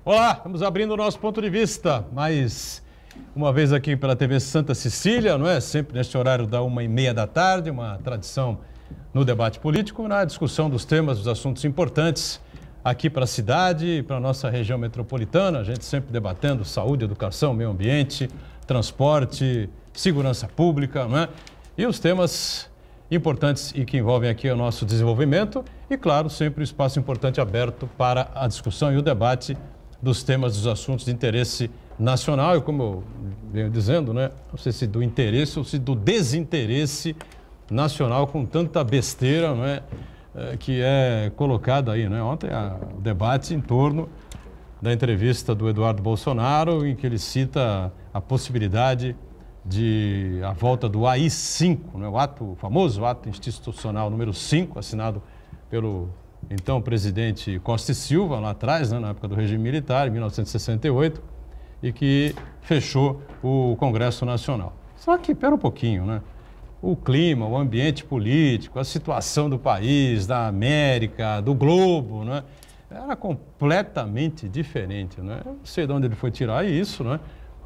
Olá, estamos abrindo o nosso ponto de vista, mais uma vez aqui pela TV Santa Cecília, não é? Sempre neste horário da 1h30 da tarde, uma tradição no debate político, na discussão dos temas, dos assuntos importantes aqui para a cidade e para a nossa região metropolitana. A gente sempre debatendo saúde, educação, meio ambiente, transporte, segurança pública, não é? E os temas importantes e que envolvem aqui o nosso desenvolvimento e, claro, sempre um espaço importante aberto para a discussão e o debate dos temas, dos assuntos de interesse nacional e, como eu venho dizendo, né, não sei se do interesse ou se do desinteresse nacional com tanta besteira, não é, que é colocada aí, né? Ontem o debate em torno da entrevista do Eduardo Bolsonaro, em que ele cita a possibilidade de a volta do AI-5, né, o famoso ato institucional número 5, assinado pelo então presidente Costa e Silva, lá atrás, né, na época do regime militar, em 1968, e que fechou o Congresso Nacional. Só que, pera um pouquinho, né? O clima, o ambiente político, a situação do país, da América, do globo, né, era completamente diferente, né? Eu não sei de onde ele foi tirar isso, né?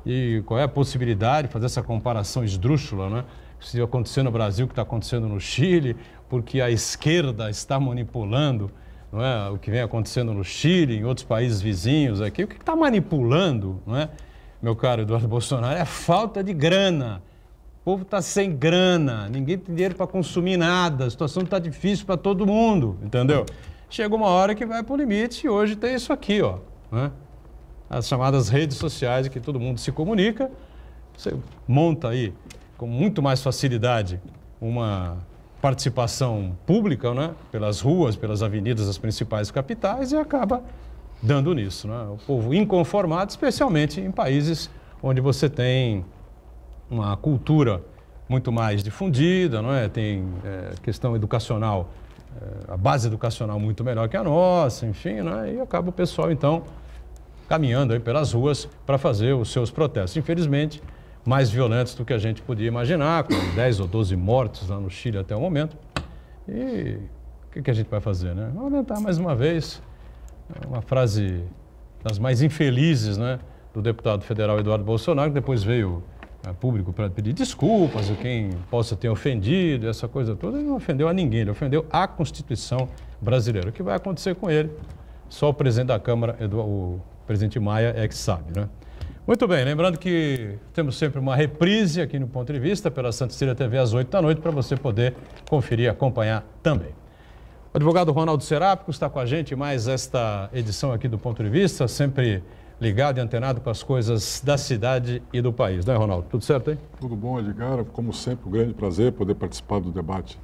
E qual é a possibilidade de fazer essa comparação esdrúxula, né? Se acontecer no Brasil, o que está acontecendo no Chile, porque a esquerda está manipulando, não é, o que vem acontecendo no Chile, em outros países vizinhos aqui. O que está manipulando, não é, meu caro Eduardo Bolsonaro, é a falta de grana. O povo está sem grana, ninguém tem dinheiro para consumir nada, a situação está difícil para todo mundo, entendeu? Chega uma hora que vai para o limite e hoje tem isso aqui, ó, né? As chamadas redes sociais, em que todo mundo se comunica, você monta aí com muito mais facilidade uma participação pública, né, pelas ruas, pelas avenidas das principais capitais e acaba dando nisso, né? O povo inconformado, especialmente em países onde você tem uma cultura muito mais difundida, não é? Tem questão educacional, a base educacional muito melhor que a nossa, enfim, né? E acaba o pessoal, então, caminhando aí pelas ruas para fazer os seus protestos. Infelizmente, mais violentos do que a gente podia imaginar, com 10 ou 12 mortos lá no Chile até o momento. E o que a gente vai fazer, né? Vamos aumentar mais uma vez uma frase das mais infelizes, né, do deputado federal Eduardo Bolsonaro, que depois veio a público para pedir desculpas a quem possa ter ofendido, essa coisa toda. Ele não ofendeu a ninguém, ele ofendeu a Constituição brasileira. O que vai acontecer com ele, só o presidente da Câmara, o presidente Maia, é que sabe, né? Muito bem, lembrando que temos sempre uma reprise aqui no Ponto de Vista pela Santa Cecília TV às 8 da noite para você poder conferir e acompanhar também. O advogado Ronaldo Serápico está com a gente em mais esta edição aqui do Ponto de Vista, sempre ligado e antenado com as coisas da cidade e do país, não é, Ronaldo? Tudo certo, hein? Tudo bom, Edgar. Como sempre, um grande prazer poder participar do debate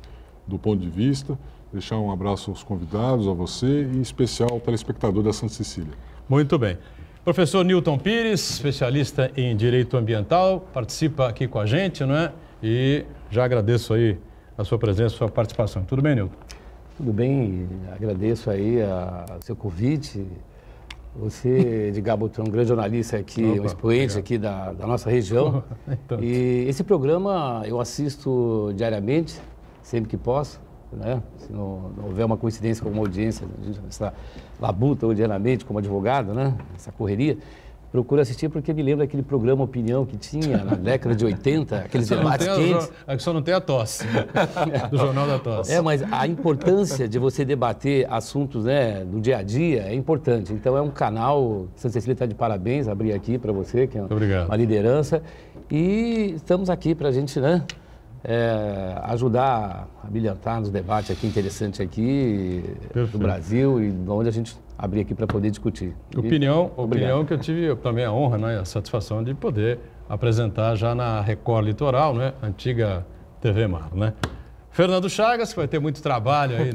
do Ponto de Vista. Deixar um abraço aos convidados, a você e em especial ao telespectador da Santa Cecília. Muito bem. Professor Newton Pires, especialista em Direito Ambiental, participa aqui com a gente, não é? E já agradeço aí a sua presença, a sua participação. Tudo bem, Newton? Tudo bem, agradeço aí o seu convite. Você, Edgar Botrão, um grande jornalista aqui, um expoente aqui da nossa região. Então. E esse programa eu assisto diariamente, sempre que posso, né? Se não houver uma coincidência com uma audiência, essa labuta diariamente como advogado, né? Essa correria, procuro assistir porque me lembra aquele programa Opinião que tinha na década de 80, aqueles debates quentes. Só não tem a tosse, do Jornal da Tosse. Mas a importância de você debater assuntos, né, do dia a dia é importante. Então é um canal, Santa Cecília está de parabéns, abrir aqui para você, que é uma liderança. E estamos aqui para a gente, né, ajudar a brilhantar nos debates aqui interessantes aqui do Brasil e onde a gente abrir aqui para poder discutir. Opinião que eu tive também a honra, né, a satisfação de poder apresentar já na Record Litoral, né, antiga TV Mar, né? Fernando Chagas, que vai ter muito trabalho aí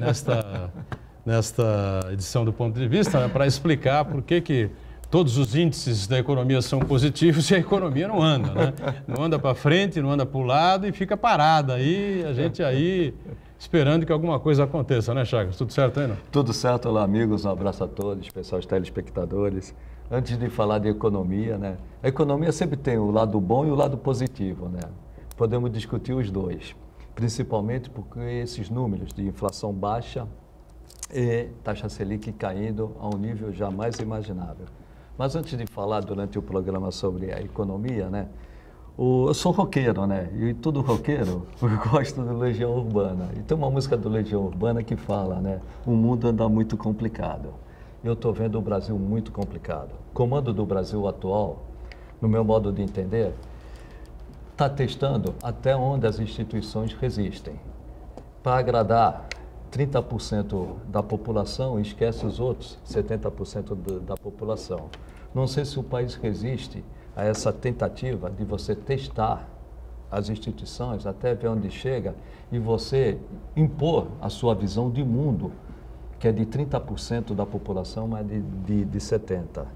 nesta edição do Ponto de Vista, né, para explicar por que todos os índices da economia são positivos e a economia não anda, né? Não anda para frente, não anda para o lado e fica parada aí, a gente aí esperando que alguma coisa aconteça, né, Chagas? Tudo certo aí, não? Tudo certo, olá amigos, um abraço a todos, pessoal, os telespectadores. Antes de falar de economia, né? A economia sempre tem o lado bom e o lado positivo, né? Podemos discutir os dois, principalmente porque esses números de inflação baixa e taxa Selic caindo a um nível jamais imaginável. Mas antes de falar durante o programa sobre a economia, né? Eu sou roqueiro, né? E todo roqueiro gosta do Legião Urbana. E tem uma música do Legião Urbana que fala, né? O mundo anda muito complicado. Eu estou vendo o Brasil muito complicado. O comando do Brasil atual, no meu modo de entender, está testando até onde as instituições resistem. Para agradar 30% da população, esquece os outros 70% da população. Não sei se o país resiste a essa tentativa de você testar as instituições até ver onde chega e você impor a sua visão de mundo, que é de 30% da população, mas de 70%.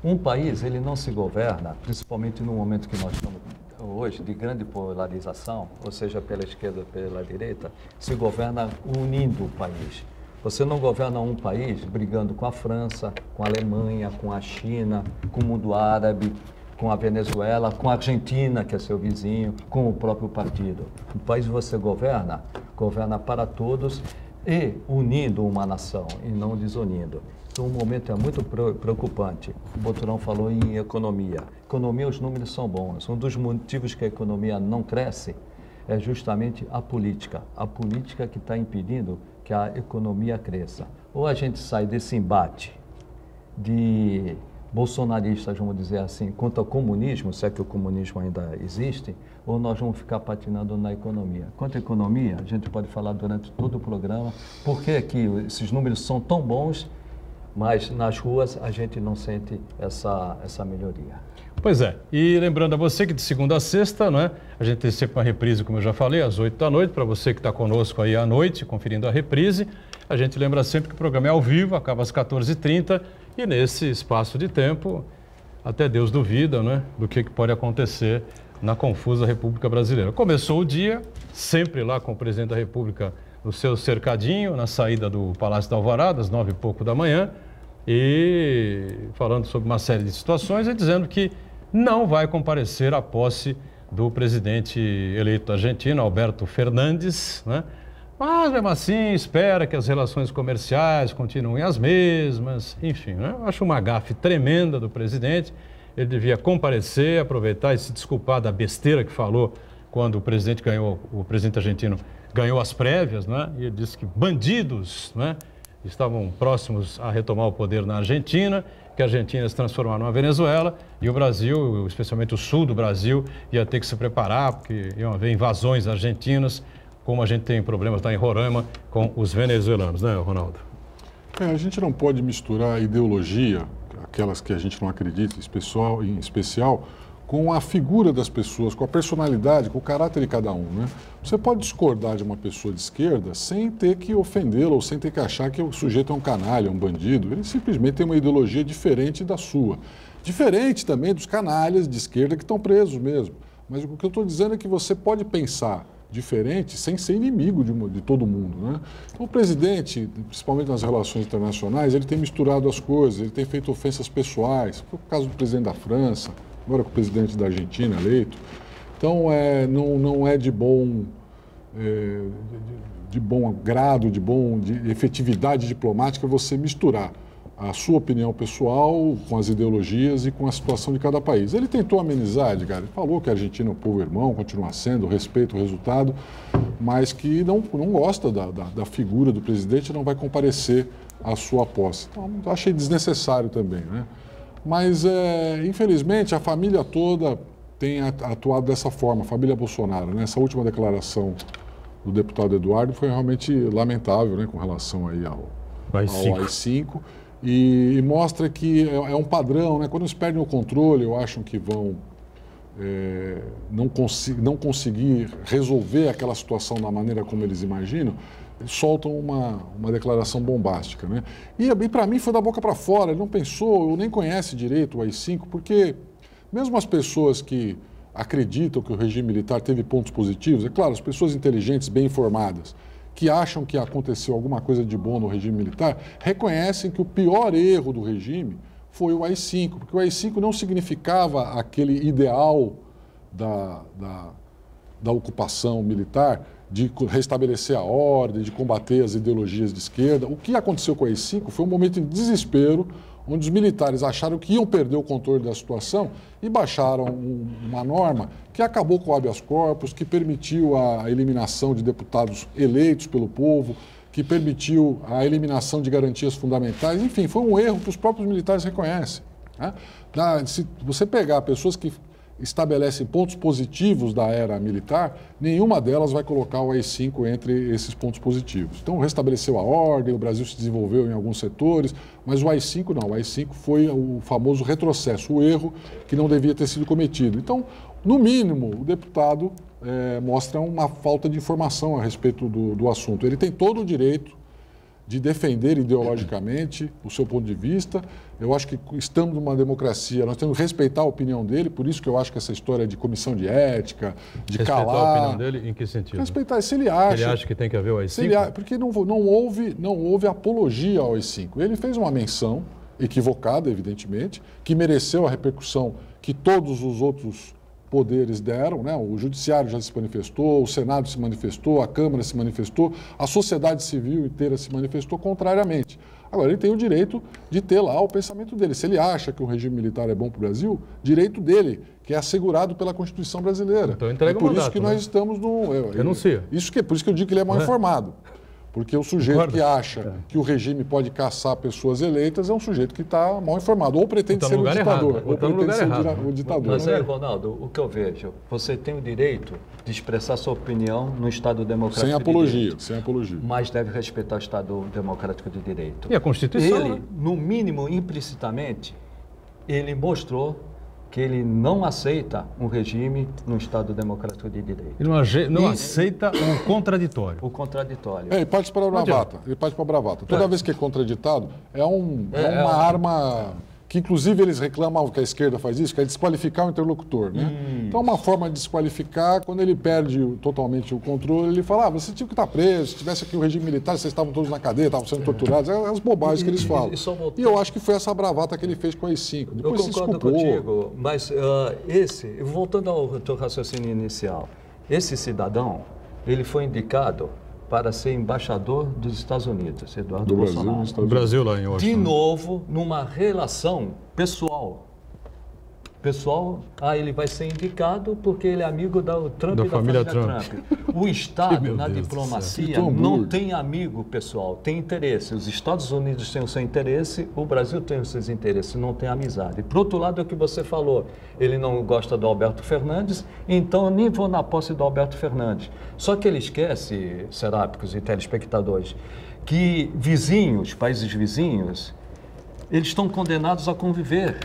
Um país, ele não se governa, principalmente no momento que nós estamos hoje, de grande polarização, ou seja, pela esquerda ou pela direita, se governa unindo o país. Você não governa um país brigando com a França, com a Alemanha, com a China, com o mundo árabe, com a Venezuela, com a Argentina, que é seu vizinho, com o próprio partido. O país que você governa para todos e unindo uma nação e não desunindo. Então, o momento é muito preocupante. O Boturão falou em economia. Economia, os números são bons. Um dos motivos que a economia não cresce é justamente a política. A política que está impedindo que a economia cresça. Ou a gente sai desse embate de bolsonaristas, vamos dizer assim, contra o comunismo, se é que o comunismo ainda existe, ou nós vamos ficar patinando na economia. Quanto à economia, a gente pode falar durante todo o programa por que esses números são tão bons, mas nas ruas a gente não sente essa melhoria. Pois é, e lembrando a você que de segunda a sexta, não é? A gente tem sempre uma reprise, como eu já falei, às 8 da noite, para você que está conosco aí à noite, conferindo a reprise. A gente lembra sempre que o programa é ao vivo, acaba às 14h30, e nesse espaço de tempo, até Deus duvida, não é? Do que pode acontecer na confusa República Brasileira. Começou o dia, sempre lá com o presidente da República no seu cercadinho, na saída do Palácio da Alvorada, às 9 e pouco da manhã, e falando sobre uma série de situações e dizendo que não vai comparecer à posse do presidente eleito argentino, Alberto Fernandes, né? Mas, mesmo assim, espera que as relações comerciais continuem as mesmas, enfim, né? Eu acho uma gafe tremenda do presidente. Ele devia comparecer, aproveitar e se desculpar da besteira que falou quando o presidente argentino ganhou as prévias, né? E ele disse que bandidos, né, estavam próximos a retomar o poder na Argentina, que a Argentina ia se transformar numa Venezuela e o Brasil, especialmente o sul do Brasil, ia ter que se preparar, porque iam haver invasões argentinas, como a gente tem problemas lá em Roraima com os venezuelanos, né, Ronaldo? A gente não pode misturar ideologia, aquelas que a gente não acredita, em especial, com a figura das pessoas, com a personalidade, com o caráter de cada um, né? Você pode discordar de uma pessoa de esquerda sem ter que ofendê-la ou sem ter que achar que o sujeito é um canalha, um bandido. Ele simplesmente tem uma ideologia diferente da sua. Diferente também dos canalhas de esquerda que estão presos mesmo. Mas o que eu estou dizendo é que você pode pensar diferente sem ser inimigo de todo mundo, né? Então, o presidente, principalmente nas relações internacionais, ele tem misturado as coisas, ele tem feito ofensas pessoais. Foi o caso do presidente da França, agora com o presidente da Argentina eleito. Então, não é de bom grado, de efetividade diplomática você misturar a sua opinião pessoal com as ideologias e com a situação de cada país. Ele tentou amenizar, Edgar, ele falou que a Argentina é um povo irmão, continua sendo, respeita o resultado, mas que não gosta da figura do presidente e não vai comparecer à sua posse. Então, achei desnecessário também, né? Mas, infelizmente, a família toda tem atuado dessa forma, a família Bolsonaro, né? Essa última declaração do deputado Eduardo foi realmente lamentável, né, com relação aí ao AI-5. E mostra que é um padrão, né? Quando eles perdem o controle, ou acham que vão não conseguir resolver aquela situação da maneira como eles imaginam, eles soltam uma declaração bombástica, né? E para mim foi da boca para fora, ele não pensou, ou nem conhece direito o AI-5, porque mesmo as pessoas que acreditam que o regime militar teve pontos positivos, é claro, as pessoas inteligentes, bem informadas, que acham que aconteceu alguma coisa de bom no regime militar, reconhecem que o pior erro do regime foi o AI-5, porque o AI-5 não significava aquele ideal da ocupação militar de restabelecer a ordem, de combater as ideologias de esquerda. O que aconteceu com a AI-5 foi um momento de desespero, onde os militares acharam que iam perder o controle da situação e baixaram uma norma que acabou com o habeas corpus, que permitiu a eliminação de deputados eleitos pelo povo, que permitiu a eliminação de garantias fundamentais. Enfim, foi um erro que os próprios militares reconhecem, né? Se você pegar pessoas que estabelecem pontos positivos da era militar, nenhuma delas vai colocar o AI-5 entre esses pontos positivos. Então, restabeleceu a ordem, o Brasil se desenvolveu em alguns setores, mas o AI-5 não. O AI-5 foi o famoso retrocesso, o erro que não devia ter sido cometido. Então, no mínimo, o deputado mostra uma falta de informação a respeito do assunto. Ele tem todo o direito de defender ideologicamente o seu ponto de vista. Eu acho que estamos numa democracia, nós temos que respeitar a opinião dele, por isso que eu acho que essa história de comissão de ética, de respeitar calar... Respeitar a opinião dele em que sentido? Respeitar, se ele acha... Ele acha que tem que haver o AI-5? Porque não houve apologia ao AI-5. Ele fez uma menção, equivocada, evidentemente, que mereceu a repercussão que todos os outros poderes deram, né? O Judiciário já se manifestou, o Senado se manifestou, a Câmara se manifestou, a sociedade civil inteira se manifestou contrariamente. Agora, ele tem o direito de ter lá o pensamento dele. Se ele acha que o regime militar é bom para o Brasil, direito dele, que é assegurado pela Constituição brasileira. Então entrega é por o mandato, isso que nós estamos no... Renuncia. Por isso que eu digo que ele é mal informado. Porque o sujeito que acha que o regime pode caçar pessoas eleitas é um sujeito que está mal informado, ou pretende ser o ditador, ou pretende ser o ditador. Mas aí, Ronaldo, o que eu vejo, você tem o direito de expressar sua opinião no Estado democrático sem apologia, de direito, sem apologia. mas deve respeitar o Estado democrático de direito. E a Constituição, Ele, né? no mínimo, implicitamente, ele mostrou que ele não aceita um regime no Estado democrático de direito. Ele não aceita o contraditório. O contraditório. Ele parte para a bravata. Ele parte para a bravata. Toda vez que é contraditado, é uma arma que, inclusive, eles reclamam que a esquerda faz isso, que é desqualificar o interlocutor, né? Então, uma forma de desqualificar, quando ele perde totalmente o controle, ele fala, você tinha que estar preso, se tivesse aqui o regime militar, vocês estavam todos na cadeia, estavam sendo torturados, é as bobagens que eles falam. E eu acho que foi essa bravata que ele fez com a AI-5. Depois eu concordo contigo, mas voltando ao teu raciocínio inicial, esse cidadão, ele foi indicado para ser embaixador dos Estados Unidos, Eduardo Bolsonaro. Do Brasil lá em Washington. De novo, numa relação pessoal. Ele vai ser indicado porque ele é amigo do Trump e da família Trump. O Estado, na diplomacia, não tem amigo pessoal, tem interesse. Os Estados Unidos têm o seu interesse, o Brasil tem os seus interesses, não tem amizade. Por outro lado, é o que você falou, ele não gosta do Alberto Fernandes, então eu nem vou na posse do Alberto Fernandes. Só que ele esquece, serápicos e telespectadores, que países vizinhos, eles estão condenados a conviver.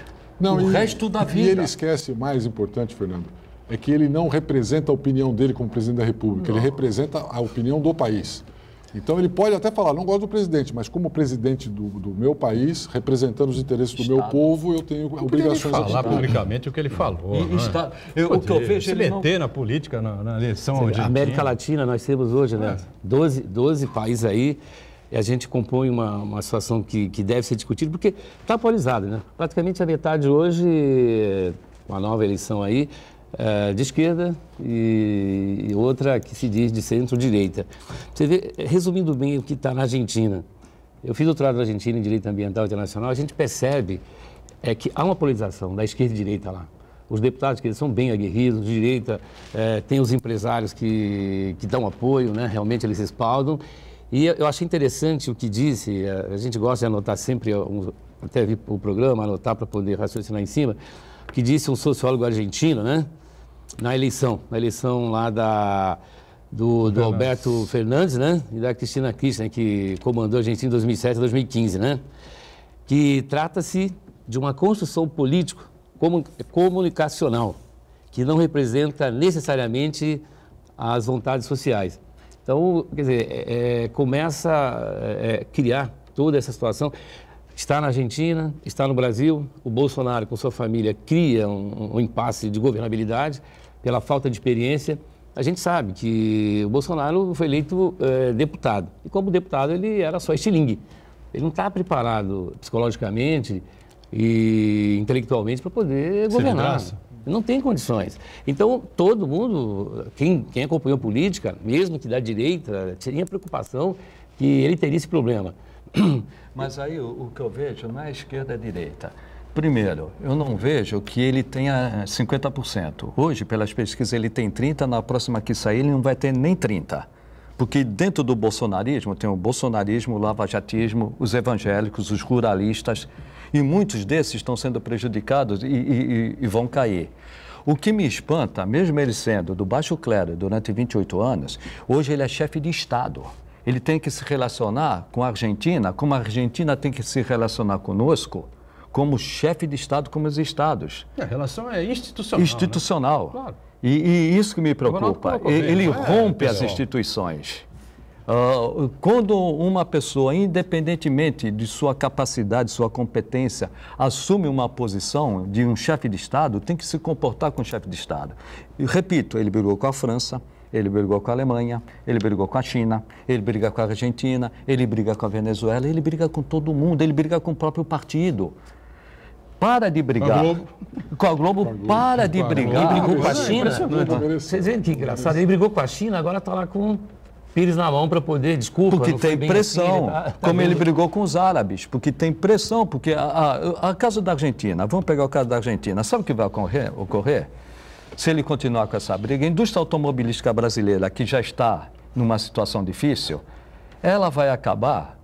O resto da vida. E ele esquece, o mais importante, Fernando, é que ele não representa a opinião dele como presidente da República, ele representa a opinião do país. Então ele pode até falar, não gosto do presidente, mas como presidente do meu país, representando os interesses do meu povo, eu tenho obrigações a falar publicamente o que ele falou. O que eu vejo se meter na política, na eleição argentina. América Latina, nós temos hoje, né? 12 países aí. E a gente compõe uma situação que deve ser discutida, porque está polarizada, né? Praticamente a metade hoje, uma nova eleição aí, de esquerda e outra que se diz de centro-direita. Você vê, resumindo bem o que está na Argentina, eu fiz doutorado na Argentina em Direito Ambiental Internacional, a gente percebe que há uma polarização da esquerda e direita lá. Os deputados que eles são bem aguerridos, de direita, tem os empresários que dão apoio, né? Realmente eles respaldam. E eu achei interessante o que disse, a gente gosta de anotar sempre, até vi o programa, anotar para poder raciocinar em cima, o que disse um sociólogo argentino, né? Na eleição lá do Alberto Fernandes, né? E da Cristina Kirchner, que comandou a Argentina em 2007 a 2015, né? Que trata-se de uma construção comunicacional, que não representa necessariamente as vontades sociais. Então, quer dizer, começa a criar toda essa situação. Está na Argentina, está no Brasil, o Bolsonaro com sua família cria um impasse de governabilidade pela falta de experiência. A gente sabe que o Bolsonaro foi eleito deputado e como deputado ele era só estilingue. Ele não está preparado psicologicamente e intelectualmente para poder governar. Não tem condições. Então, todo mundo, quem acompanhou política, mesmo que da direita, tinha preocupação que ele teria esse problema. Mas aí o que eu vejo não é esquerda e direita. Primeiro, eu não vejo que ele tenha 50%. Hoje, pelas pesquisas, ele tem 30%, na próxima que sair ele não vai ter nem 30%. Porque dentro do bolsonarismo tem o bolsonarismo, o lavajatismo, os evangélicos, os ruralistas, e muitos desses estão sendo prejudicados e vão cair. O que me espanta, mesmo ele sendo do baixo clero durante 28 anos, hoje ele é chefe de Estado. Ele tem que se relacionar com a Argentina, como a Argentina tem que se relacionar conosco, como chefe de Estado, como os Estados. A relação é institucional. Institucional. Né? Claro. E isso que me preocupa. Ele rompe as instituições. Quando uma pessoa, independentemente de sua capacidade, sua competência, assume uma posição de um chefe de Estado, tem que se comportar com o chefe de Estado. E repito, ele brigou com a França, ele brigou com a Alemanha, ele brigou com a China, ele briga com a Argentina, ele briga com a Venezuela, ele briga com todo mundo, ele briga com o próprio partido. Para de brigar. Com a Globo, para de brigar. Ele brigou com a China. Vocês veem que engraçado. Ele brigou com a China, agora está lá com o Pires na mão para poder, desculpa. Porque tem pressão, assim, como ele brigou com os árabes, porque tem pressão, porque a caso da Argentina, vamos pegar o caso da Argentina, sabe o que vai ocorrer? Se ele continuar com essa briga, a indústria automobilística brasileira, que já está numa situação difícil, ela vai acabar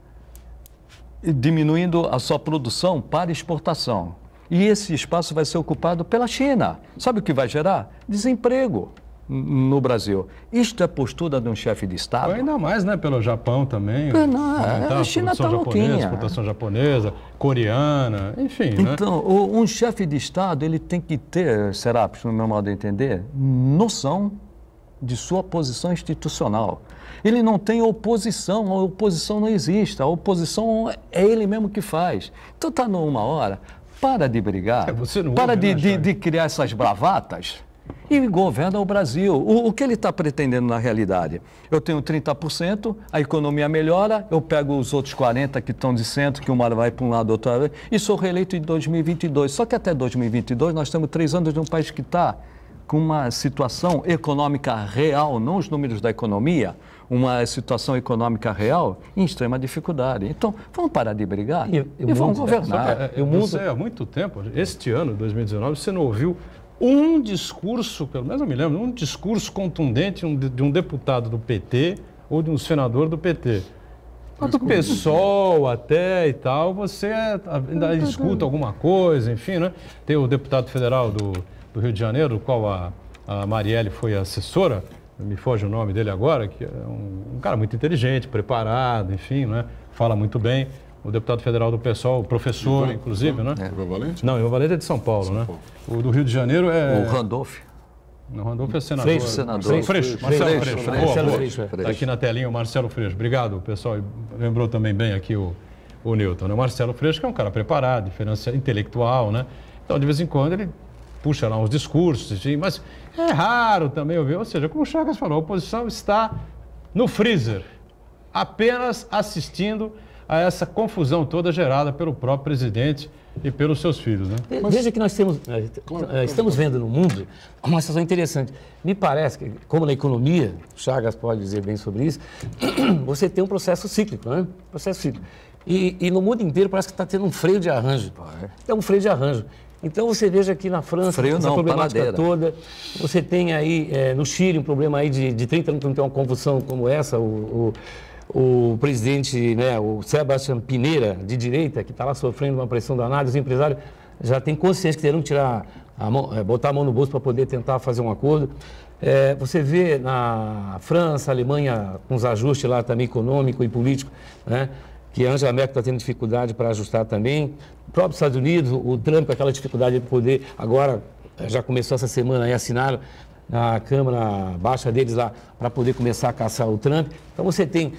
diminuindo a sua produção para exportação. E esse espaço vai ser ocupado pela China. Sabe o que vai gerar? Desemprego no Brasil. Isto é postura de um chefe de Estado. Ainda mais, né, pelo Japão também. A China está louquinha. Exportação japonesa, coreana, enfim. Então, né? Um chefe de Estado, ele tem que ter, Serapis, no meu modo de entender, noção de sua posição institucional. Ele não tem oposição, a oposição não existe, a oposição é ele mesmo que faz. Então está numa hora, para de brigar, para de criar essas bravatas e governa o Brasil. O que ele está pretendendo na realidade? Eu tenho 30%, a economia melhora, eu pego os outros 40% que estão de centro, que uma vai para um lado, outra vez, e sou reeleito em 2022. Só que até 2022 nós temos 3 anos de um país que está com uma situação econômica real, não os números da economia, uma situação econômica real em extrema dificuldade. Então, vamos parar de brigar e vamos governar. Você, há muito tempo, este ano, 2019, você não ouviu um discurso, pelo menos eu me lembro, um discurso contundente de um deputado do PT ou de um senador do PT. Do PSOL até e tal, você ainda escuta alguma coisa, enfim, né? Tem o deputado federal do Rio de Janeiro, do qual a Marielle foi assessora, me foge o nome dele agora, que é um cara muito inteligente, preparado, enfim, né? Fala muito bem. O deputado federal do PSOL, professor, inclusive, né? Ivan Valente? Não, Ivan Valente é de São Paulo, né? O do Rio de Janeiro é... O Randolph. Não, o Randolph é senador. Freixo, senador. Freixo, Marcelo Freixo. Marcelo Freixo. Está aqui na telinha o Marcelo Freixo. Obrigado, pessoal. Lembrou também bem aqui o Newton, né? O Marcelo Freixo, que é um cara preparado, intelectual, né? Então, de vez em quando, ele puxa lá uns discursos, assim, mas é raro também ouvir. Ou seja, como o Chagas falou, a oposição está no freezer, apenas assistindo a essa confusão toda gerada pelo próprio presidente e pelos seus filhos, né? Veja que nós estamos vendo no mundo uma situação interessante. Me parece que, como na economia, o Chagas pode dizer bem sobre isso, você tem um processo cíclico, né? Processo cíclico. E no mundo inteiro parece que está tendo um freio de arranjo. É um freio de arranjo. Então você veja aqui na França, essa problemática toda, você tem aí no Chile um problema aí de 30 anos que não tem uma convulsão como essa, o presidente, né, o Sebastián Pinera, de direita, que está lá sofrendo uma pressão danada, os empresários já têm consciência que terão que tirar a mão, botar a mão no bolso para poder tentar fazer um acordo. Você vê na França, Alemanha, com os ajustes lá também econômico e político, né, que a Angela Merkel está tendo dificuldade para ajustar também. O próprio Estados Unidos, o Trump com aquela dificuldade de poder, agora já começou essa semana aí, assinaram na Câmara Baixa deles lá para poder começar a caçar o Trump. Então você tem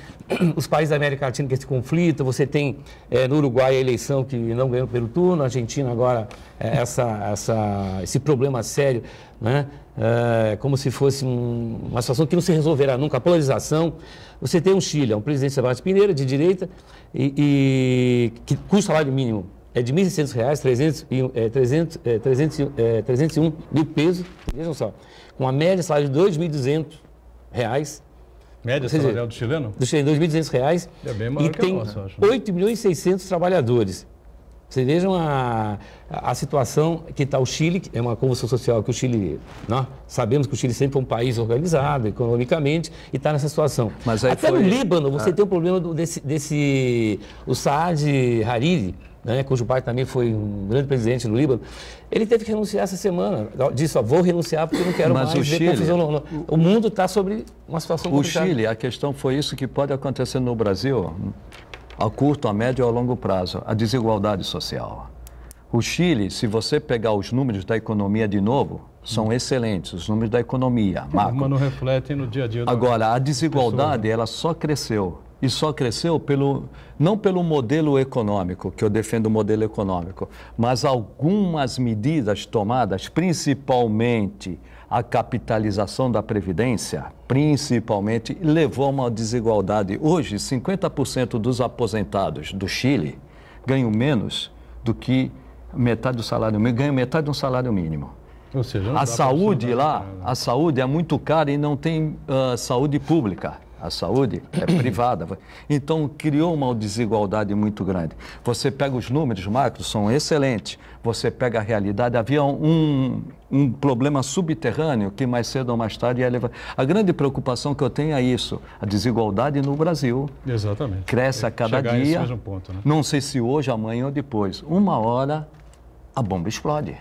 os países da América Latina com esse conflito, você tem no Uruguai a eleição que não ganhou pelo turno, na Argentina agora esse problema sério, né? Como se fosse uma situação que não se resolverá nunca, a polarização. Você tem um Chile, um presidente Sebastián Pinera, de direita, e cujo salário mínimo é de R$ 1.600, 301 mil pesos, vejam só, com uma média salário de R$ 2.200. Média salarial do chileno? Do chileno, R$ 2.200. É bem maior que a nossa, eu acho. 8.600.000 trabalhadores. Vocês vejam a situação que está o Chile, que é uma convulsão social que o Chile, nós sabemos que o Chile sempre foi um país organizado economicamente e está nessa situação. Mas aí até no Líbano você tem o problema o Saad Hariri, né, cujo pai também foi um grande presidente no Líbano. Ele teve que renunciar essa semana. Disse, vou renunciar porque não quero mais ver confusão. O mundo está sobre uma situação complicada. O Chile, a questão foi isso que pode acontecer no Brasil, a curto, a médio e a longo prazo, a desigualdade social. O Chile, se você pegar os números da economia de novo, são excelentes, os números da economia, macro. Mas não refletem no dia a dia. Agora, a desigualdade, ela só cresceu. E só cresceu não pelo modelo econômico, que eu defendo o modelo econômico, mas algumas medidas tomadas, principalmente a capitalização da Previdência, principalmente, levou a uma desigualdade. Hoje, 50% dos aposentados do Chile ganham menos do que metade do salário mínimo, ganham metade de um salário mínimo. Ou seja, a saúde lá, a saúde é muito cara e não tem saúde pública. A saúde é privada. Então, criou uma desigualdade muito grande. Você pega os números macros, são excelentes. Você pega a realidade. Havia um problema subterrâneo que mais cedo ou mais tarde ia levar. A grande preocupação que eu tenho é isso. A desigualdade no Brasil. Exatamente. Cresce a cada dia. Mesmo ponto, né? Não sei se hoje, amanhã ou depois. Uma hora, a bomba explode.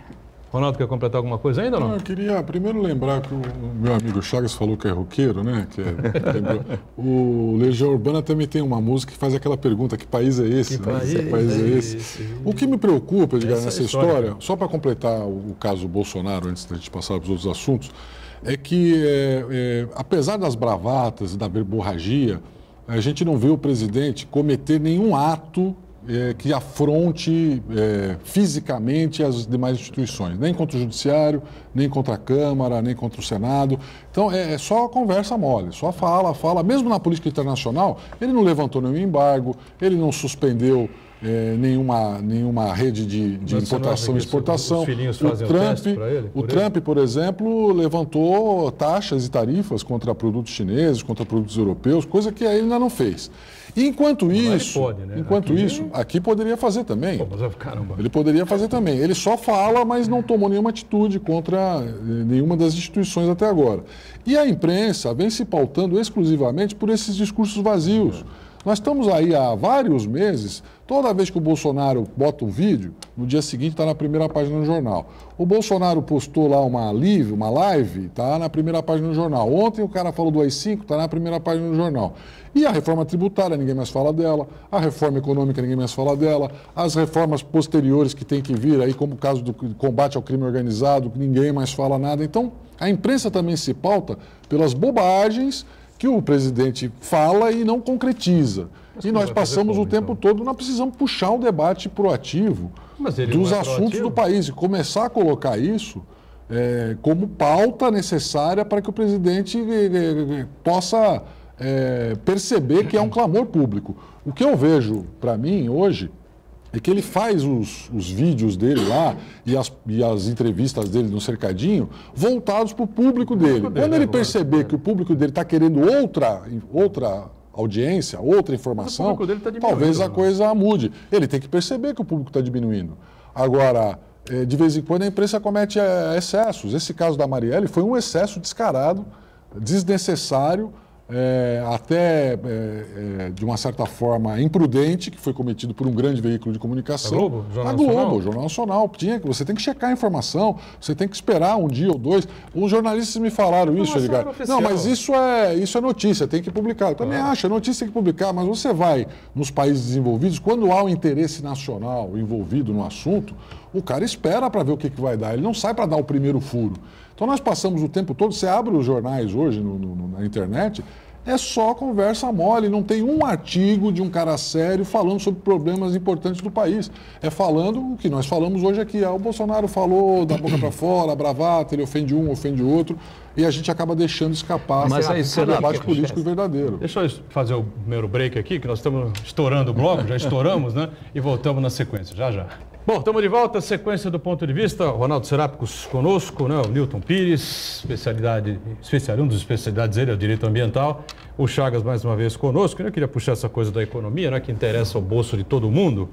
Ronaldo, quer completar alguma coisa ainda ou não? Eu queria primeiro lembrar que o meu amigo Chagas falou que é roqueiro, né? O Legião Urbana também tem uma música que faz aquela pergunta, que país é esse? Que país é esse? O que me preocupa, Edgar, nessa história, só para completar o caso Bolsonaro, antes da gente passar para os outros assuntos, é que, apesar das bravatas e da verborragia, a gente não vê o presidente cometer nenhum ato que afronte fisicamente as demais instituições, nem contra o Judiciário, nem contra a Câmara, nem contra o Senado. Então, é só conversa mole, só fala. Mesmo na política internacional, ele não levantou nenhum embargo, ele não suspendeu nenhuma rede de importação e exportação. Os filhinhos fazem o Trump, por exemplo, levantou taxas e tarifas contra produtos chineses, contra produtos europeus, coisa que ele ainda não fez. E enquanto isso, aqui poderia fazer também. Pô, mas caramba. Ele poderia fazer também. Ele só fala, mas não tomou nenhuma atitude contra nenhuma das instituições até agora. E a imprensa vem se pautando exclusivamente por esses discursos vazios. Nós estamos aí há vários meses, toda vez que o Bolsonaro bota um vídeo, no dia seguinte está na primeira página do jornal. O Bolsonaro postou lá uma live, está na primeira página do jornal. Ontem o cara falou do AI-5, está na primeira página do jornal. E a reforma tributária, ninguém mais fala dela. A reforma econômica, ninguém mais fala dela. As reformas posteriores que tem que vir, aí, como o caso do combate ao crime organizado, ninguém mais fala nada. Então, a imprensa também se pauta pelas bobagens que o presidente fala e não concretiza. E nós passamos o tempo todo, nós precisamos puxar um debate proativo dos assuntos do país e começar a colocar isso como pauta necessária para que o presidente possa perceber que é um clamor público. O que eu vejo, para mim, hoje, é que ele faz os vídeos dele lá e as entrevistas dele no cercadinho voltados para o público dele. Quando ele perceber que o público dele está querendo outra audiência, outra informação, talvez a coisa mude. Ele tem que perceber que o público está diminuindo. Agora, de vez em quando a imprensa comete excessos. Esse caso da Marielle foi um excesso descarado, desnecessário, até de uma certa forma imprudente, que foi cometido por um grande veículo de comunicação. A Globo, Jornal Nacional. Você tem que checar a informação, você tem que esperar um dia ou dois. Os jornalistas me falaram isso, Edgar. Não, mas isso é notícia, tem que publicar. Eu também acho, é notícia, tem que publicar, mas você vai nos países desenvolvidos, quando há um interesse nacional envolvido no assunto, o cara espera para ver o que vai dar, ele não sai para dar o primeiro furo. Então nós passamos o tempo todo, você abre os jornais hoje na internet, É só conversa mole, não tem um artigo de um cara sério falando sobre problemas importantes do país. É falando o que nós falamos hoje aqui. O Bolsonaro falou da boca para fora, a bravata, ele ofende um, ofende o outro, e a gente acaba deixando escapar o debate político verdadeiro. Deixa eu fazer o primeiro break aqui, que nós estamos estourando o bloco, já estouramos, né? E voltamos na sequência, já já. Bom, estamos de volta, sequência do ponto de vista. Ronaldo Serápicos conosco, né? O Newton Pires, um dos especialidades dele é o direito ambiental. O Chagas mais uma vez conosco. Eu queria puxar essa coisa da economia, né? Que interessa ao bolso de todo mundo,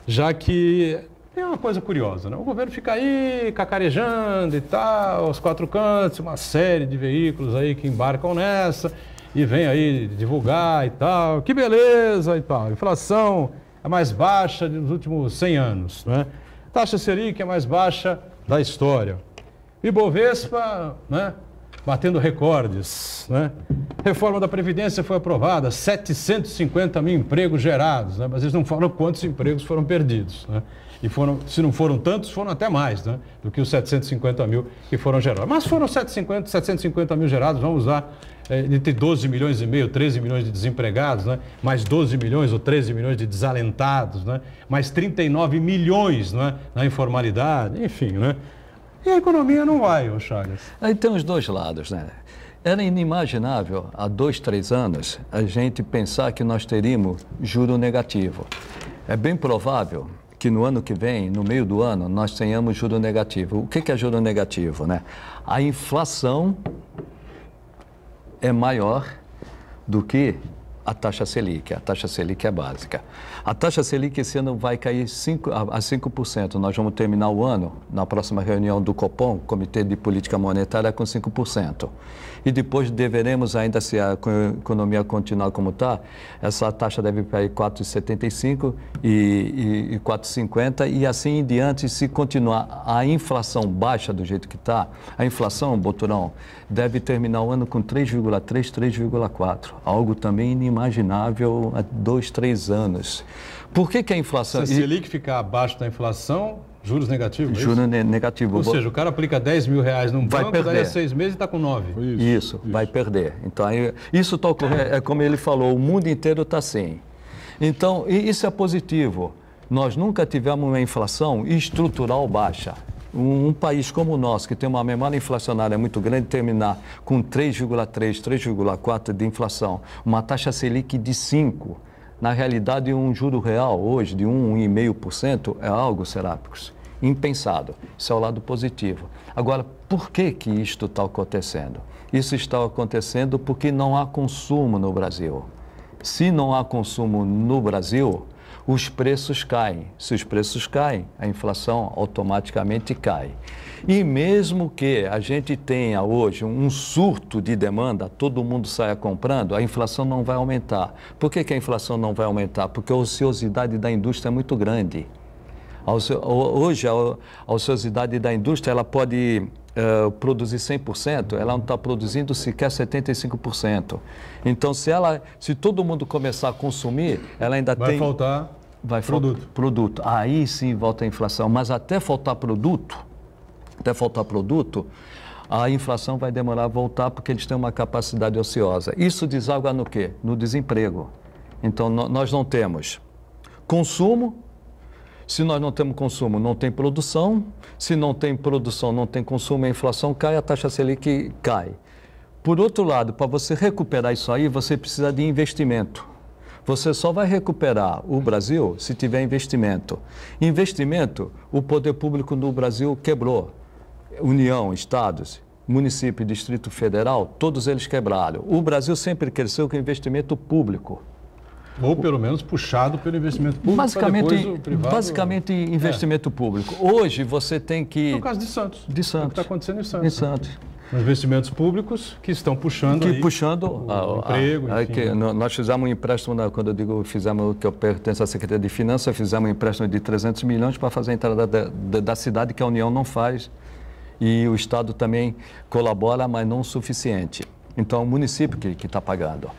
já que tem uma coisa curiosa, né? O governo fica aí cacarejando e tal, aos quatro cantos, uma série de veículos aí que embarcam nessa e vem aí divulgar e tal. Que beleza e tal. Inflação a mais baixa dos últimos 100 anos, né? Taxa Selic é a mais baixa da história. Ibovespa, né? Batendo recordes, né? Reforma da Previdência foi aprovada, 750 mil empregos gerados, né? Mas eles não falam quantos empregos foram perdidos, né? E se não foram tantos, foram até mais, né? Do que os 750 mil que foram gerados. Mas foram 750 mil gerados, vamos usar entre 12 milhões e meio, 13 milhões de desempregados, né? Mais 12 milhões ou 13 milhões de desalentados, né? Mais 39 milhões, né? Na informalidade, enfim, né? E a economia não vai, ô Chagas. Aí tem os dois lados, né? Era inimaginável, há 2, 3 anos, a gente pensar que nós teríamos juro negativo. É bem provável que no ano que vem, no meio do ano, nós tenhamos juro negativo. O que é juro negativo, né? A inflação é maior do que a taxa Selic. A taxa Selic é básica. A taxa Selic esse ano vai cair a 5%. Nós vamos terminar o ano, na próxima reunião do Copom, Comitê de Política Monetária, com 5%. E depois deveremos ainda, se a economia continuar como está, essa taxa deve cair 4,75% e 4,50%, e assim em diante, se continuar a inflação baixa do jeito que está, a inflação, Boturão, deve terminar o ano com 3,3%, 3,4%, algo também inimaginável há 2, 3 anos. Por que a inflação... Se a Selic ficar abaixo da inflação, juros negativos? Juros negativos. Ou seja, o cara aplica 10 mil reais num banco, daí a 6 meses e está com 9. Isso, vai perder. Então, isso está ocorrendo, é como ele falou, o mundo inteiro está assim. Então, isso é positivo. Nós nunca tivemos uma inflação estrutural baixa. Um país como o nosso, que tem uma memória inflacionária muito grande, terminar com 3,3%, 3,4% de inflação, uma taxa Selic de 5%, na realidade, um juro real hoje de 1,5% é algo, Serápicos, impensado. Isso é o lado positivo. Agora, por que isto está acontecendo? Isso está acontecendo porque não há consumo no Brasil. Se não há consumo no Brasil, os preços caem. Se os preços caem, a inflação automaticamente cai. E mesmo que a gente tenha hoje um surto de demanda, todo mundo saia comprando, a inflação não vai aumentar. Por que a inflação não vai aumentar? Porque a ociosidade da indústria é muito grande. Hoje, a ociosidade da indústria, ela pode produzir 100%, ela não está produzindo sequer 75%. Então, se todo mundo começar a consumir, ela ainda vai faltar produto. Aí sim volta a inflação. Mas até faltar produto, a inflação vai demorar a voltar porque eles têm uma capacidade ociosa. Isso deságua no quê? No desemprego. Então, nós não temos consumo. Se nós não temos consumo, não tem produção. Se não tem produção, não tem consumo, a inflação cai, a taxa Selic cai. Por outro lado, para você recuperar isso aí, você precisa de investimento. Você só vai recuperar o Brasil se tiver investimento. Investimento, o poder público no Brasil quebrou. União, estados, município, Distrito Federal, todos eles quebraram. O Brasil sempre cresceu com investimento público. Ou pelo menos puxado pelo investimento público. Basicamente investimento público. Hoje você tem que... No caso de Santos. De Santos. É o que está acontecendo em Santos. Em Santos. Investimentos públicos que estão puxando o emprego. Nós fizemos um empréstimo, quando eu digo fizemos, que eu pertenço à Secretaria de Finanças, fizemos um empréstimo de 300 milhões para fazer a entrada da cidade, que a União não faz. E o Estado também colabora, mas não o suficiente. Então, é o município que está pagando.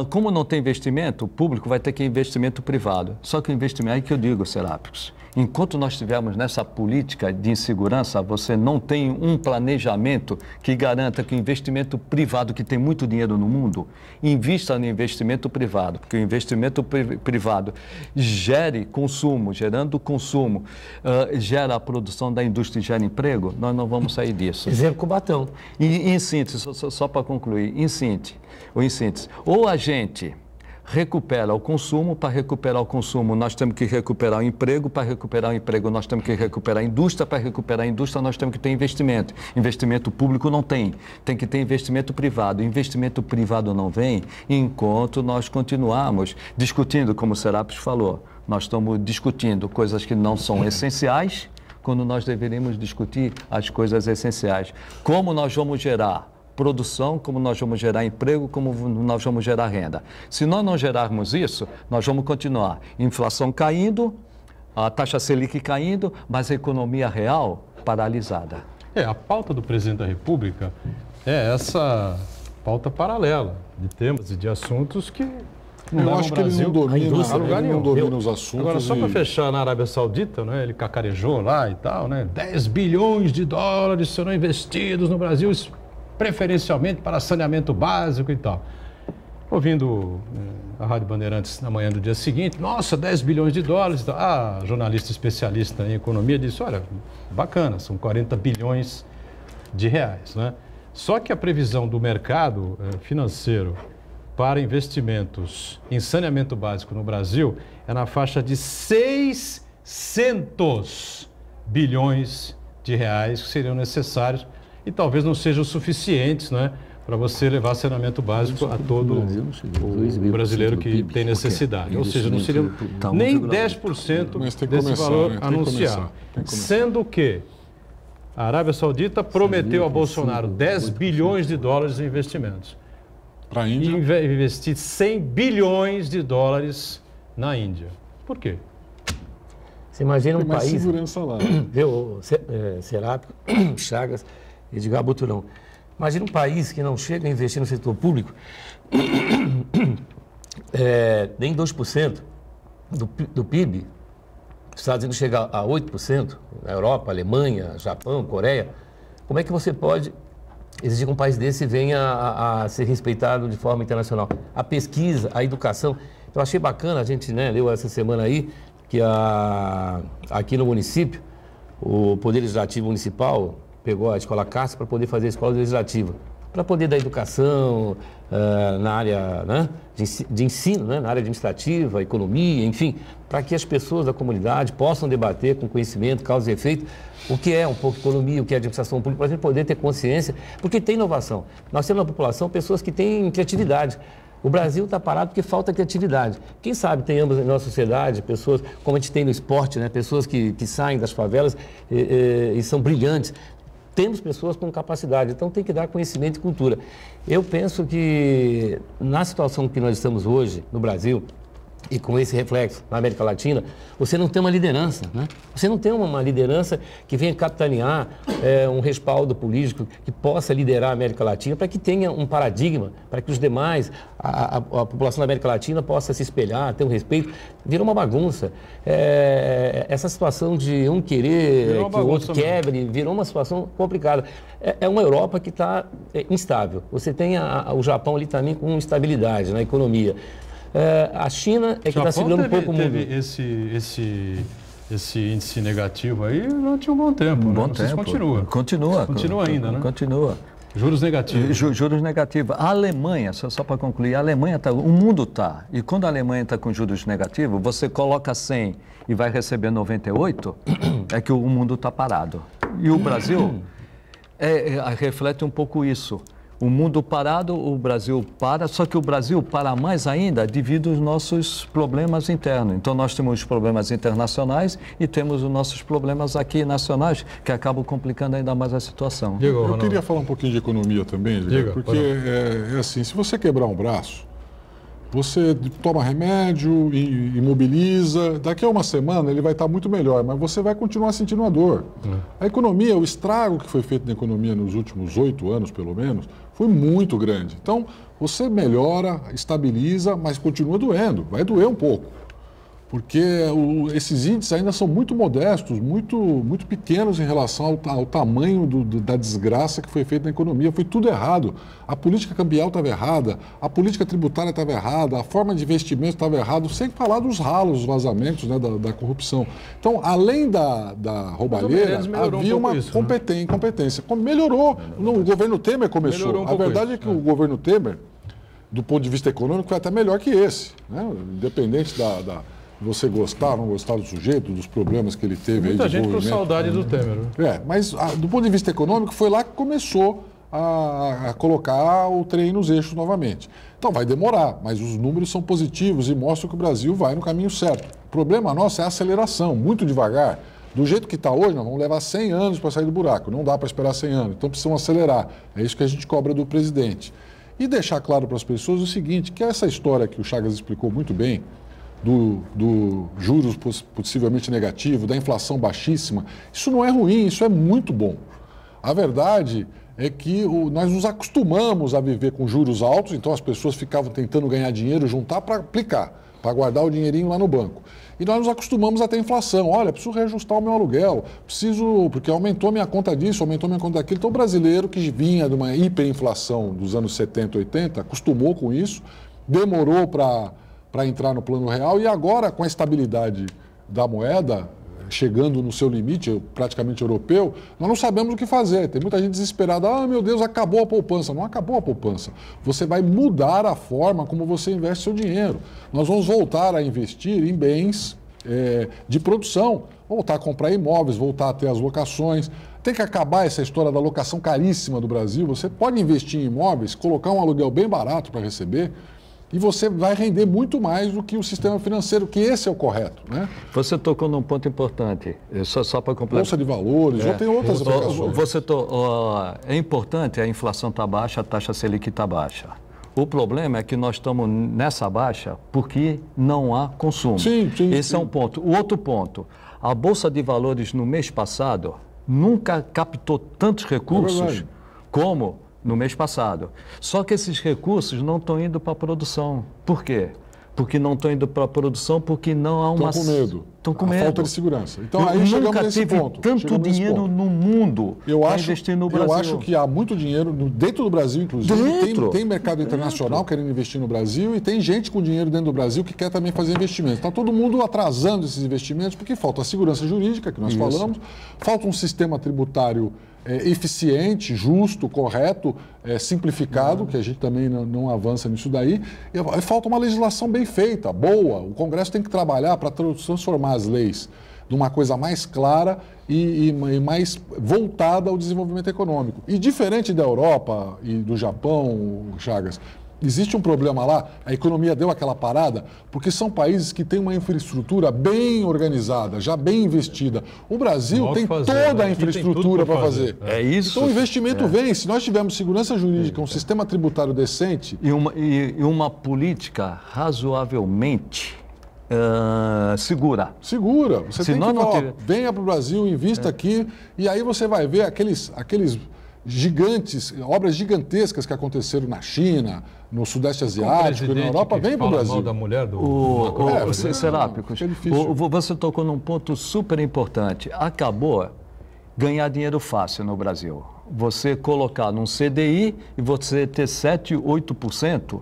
Como não tem investimento, o público vai ter que investimento privado. Só que o investimento, aí que eu digo, Serápicos, Enquanto nós estivermos nessa política de insegurança, você não tem um planejamento que garanta que o investimento privado, que tem muito dinheiro no mundo, invista no investimento privado, porque o investimento privado gere consumo, gerando consumo, gera a produção da indústria e gera emprego, nós não vamos sair disso. Exemplo Cubatão. Em síntese, só para concluir, em síntese, ou a gente recupera o consumo. Para recuperar o consumo, nós temos que recuperar o emprego. Para recuperar o emprego, nós temos que recuperar a indústria. Para recuperar a indústria, nós temos que ter investimento. Investimento público não tem que ter investimento privado. Investimento privado não vem enquanto nós continuarmos discutindo, como o Serapis falou, nós estamos discutindo coisas que não são essenciais, quando nós deveríamos discutir as coisas essenciais. Como nós vamos gerar produção, como nós vamos gerar emprego, como nós vamos gerar renda. Se nós não gerarmos isso, nós vamos continuar. Inflação caindo, a taxa Selic caindo, mas a economia real paralisada. A pauta do presidente da República é essa pauta paralela de temas e de assuntos que não levam o Brasil. Ele não domina os assuntos. Agora, só para fechar, na Arábia Saudita, né, ele cacarejou lá e tal, né, 10 bilhões de dólares serão investidos no Brasil, preferencialmente para saneamento básico e tal. Ouvindo a Rádio Bandeirantes na manhã do dia seguinte, nossa, 10 bilhões de dólares. A jornalista especialista em economia disse, olha, bacana, são 40 bilhões de reais, né? Só que a previsão do mercado financeiro para investimentos em saneamento básico no Brasil é na faixa de 600 bilhões de reais que seriam necessários e talvez não sejam suficientes, né, para você levar saneamento básico a todo o brasileiro que tem necessidade. Ou seja, não seria nem 10% desse valor anunciado. Sendo que a Arábia Saudita prometeu a Bolsonaro 10 bilhões de dólares em investimentos. Para a Índia? E investir 100 bilhões de dólares na Índia. Por quê? Você imagina um país... segurança lá. Viu, Serápico, Chagas, Edgar Buturão. Imagina um país que não chega a investir no setor público nem 2% do PIB. Os Estados Unidos chega a 8%, na Europa, Alemanha, Japão, Coreia. Como é que você pode exigir que um país desse venha a ser respeitado de forma internacional? A pesquisa, a educação. Eu achei bacana, a gente leu essa semana aí, que aqui no município, o Poder Legislativo Municipal pegou a Escola Castro para poder fazer a Escola Legislativa, para poder dar educação na área de ensino, na área administrativa, economia, enfim, para que as pessoas da comunidade possam debater com conhecimento, causa e efeito, o que é um pouco economia, o que é administração pública, para a gente poder ter consciência, porque tem inovação. Nós temos na população pessoas que têm criatividade. O Brasil está parado porque falta criatividade. Quem sabe tenhamos na nossa sociedade pessoas, como a gente tem no esporte, pessoas que saem das favelas e são brilhantes. Temos pessoas com capacidade, então tem que dar conhecimento e cultura. Eu penso que na situação que nós estamos hoje no Brasil, e com esse reflexo na América Latina, você não tem uma liderança, Você não tem uma liderança que venha capitanear um respaldo político que possa liderar a América Latina para que tenha um paradigma, para que os demais, a população da América Latina possa se espelhar, ter um respeito. Virou uma bagunça. Essa situação de um querer que o outro quebre, virou uma situação complicada. É uma Europa que está instável. Você tem o Japão ali também com instabilidade na economia. A China é que está segurando um pouco o mundo. Teve esse índice negativo aí durante um bom tempo. Um bom tempo. Continua ainda, né? Continua. Juros negativos. Juros negativos. A Alemanha, só para concluir, a Alemanha está, o mundo está. E quando a Alemanha está com juros negativos, você coloca 100 e vai receber 98, é que o mundo está parado. E o Brasil reflete um pouco isso. O mundo parado, o Brasil para, só que o Brasil para mais ainda devido aos nossos problemas internos. Então nós temos os problemas internacionais e temos os nossos problemas aqui nacionais que acabam complicando ainda mais a situação. Eu queria falar um pouquinho de economia também, porque é assim, se você quebrar um braço, você toma remédio, imobiliza, daqui a uma semana ele vai estar muito melhor, mas você vai continuar sentindo a dor. A economia, o estrago que foi feito na economia nos últimos 8 anos, pelo menos, foi muito grande. Então, você melhora, estabiliza, mas continua doendo, vai doer um pouco. Porque esses índices ainda são muito modestos, muito pequenos em relação ao tamanho da desgraça que foi feita na economia. Foi tudo errado. A política cambial estava errada, a política tributária estava errada, a forma de investimento estava errada, sem falar dos ralos, dos vazamentos, né, da corrupção. Então, além da roubalheira, havia uma incompetência. Melhorou. O governo Temer começou. A verdade é que o governo Temer, do ponto de vista econômico, foi até melhor que esse, né? Independente você gostar ou não gostar do sujeito, dos problemas que ele teve. Muita aí de gente com saudade do Temer. Mas do ponto de vista econômico, foi lá que começou a colocar o trem nos eixos novamente. Então vai demorar, mas os números são positivos e mostram que o Brasil vai no caminho certo. O problema nosso é a aceleração, muito devagar. Do jeito que está hoje, nós vamos levar 100 anos para sair do buraco. Não dá para esperar 100 anos, então precisamos acelerar. É isso que a gente cobra do presidente. E deixar claro para as pessoas o seguinte, que essa história que o Chagas explicou muito bem, do juros possivelmente negativo, da inflação baixíssima, isso não é ruim, isso é muito bom. A verdade é que nós nos acostumamos a viver com juros altos, então as pessoas ficavam tentando ganhar dinheiro, juntar para aplicar, para guardar o dinheirinho lá no banco. E nós nos acostumamos a ter inflação. Olha, preciso reajustar o meu aluguel, porque aumentou minha conta disso, aumentou minha conta daquilo. Então o brasileiro que vinha de uma hiperinflação dos anos 70, 80, acostumou com isso, demorou para entrar no plano real e agora, com a estabilidade da moeda, chegando no seu limite praticamente europeu, nós não sabemos o que fazer. Tem muita gente desesperada, meu Deus, acabou a poupança. Não acabou a poupança. Você vai mudar a forma como você investe seu dinheiro. Nós vamos voltar a investir em bens de produção, voltar a comprar imóveis, voltar a ter as locações. Tem que acabar essa história da locação caríssima do Brasil. Você pode investir em imóveis, colocar um aluguel bem barato para receber, e você vai render muito mais do que o sistema financeiro, que esse é o correto, né? Você tocou num ponto importante, só para completar. Bolsa de valores, já tem outras aplicações. É importante, a inflação está baixa, a taxa Selic está baixa. O problema é que nós estamos nessa baixa porque não há consumo. Esse é um ponto. O outro ponto, a Bolsa de Valores no mês passado nunca captou tantos recursos como no mês passado. Só que esses recursos não estão indo para a produção. Por quê? Porque não estão indo para a produção porque não há uma... Estão com medo. Estão com medo. Falta de segurança. Então, aí chegamos nesse ponto. Tanto dinheiro no mundo para investir no Brasil. Eu acho que há muito dinheiro dentro do Brasil, inclusive. Tem mercado internacional querendo investir no Brasil e tem gente com dinheiro dentro do Brasil que quer também fazer investimentos. Está todo mundo atrasando esses investimentos porque falta a segurança jurídica, que nós falamos, falta um sistema tributário eficiente, justo, correto, simplificado, que a gente também não avança nisso daí. E falta uma legislação bem feita, boa. O Congresso tem que trabalhar para transformar as leis de uma coisa mais clara e mais voltada ao desenvolvimento econômico. E diferente da Europa e do Japão, Chagas, existe um problema lá, a economia deu aquela parada, porque são países que têm uma infraestrutura bem organizada, já bem investida. O Brasil tem toda a infraestrutura para fazer. É isso. Então o investimento vem. Se nós tivermos segurança jurídica, um sistema tributário decente... E uma política razoavelmente segura. Segura. Você tem que falar, venha para o Brasil, invista aqui, e aí você vai ver aqueles gigantes, obras gigantescas que aconteceram na China, no Sudeste Asiático, na Europa, vem para o Brasil. Mal da mulher Serápicos, você tocou num ponto super importante. Acabou ganhar dinheiro fácil no Brasil. Você colocar num CDI e você ter 7%, 8%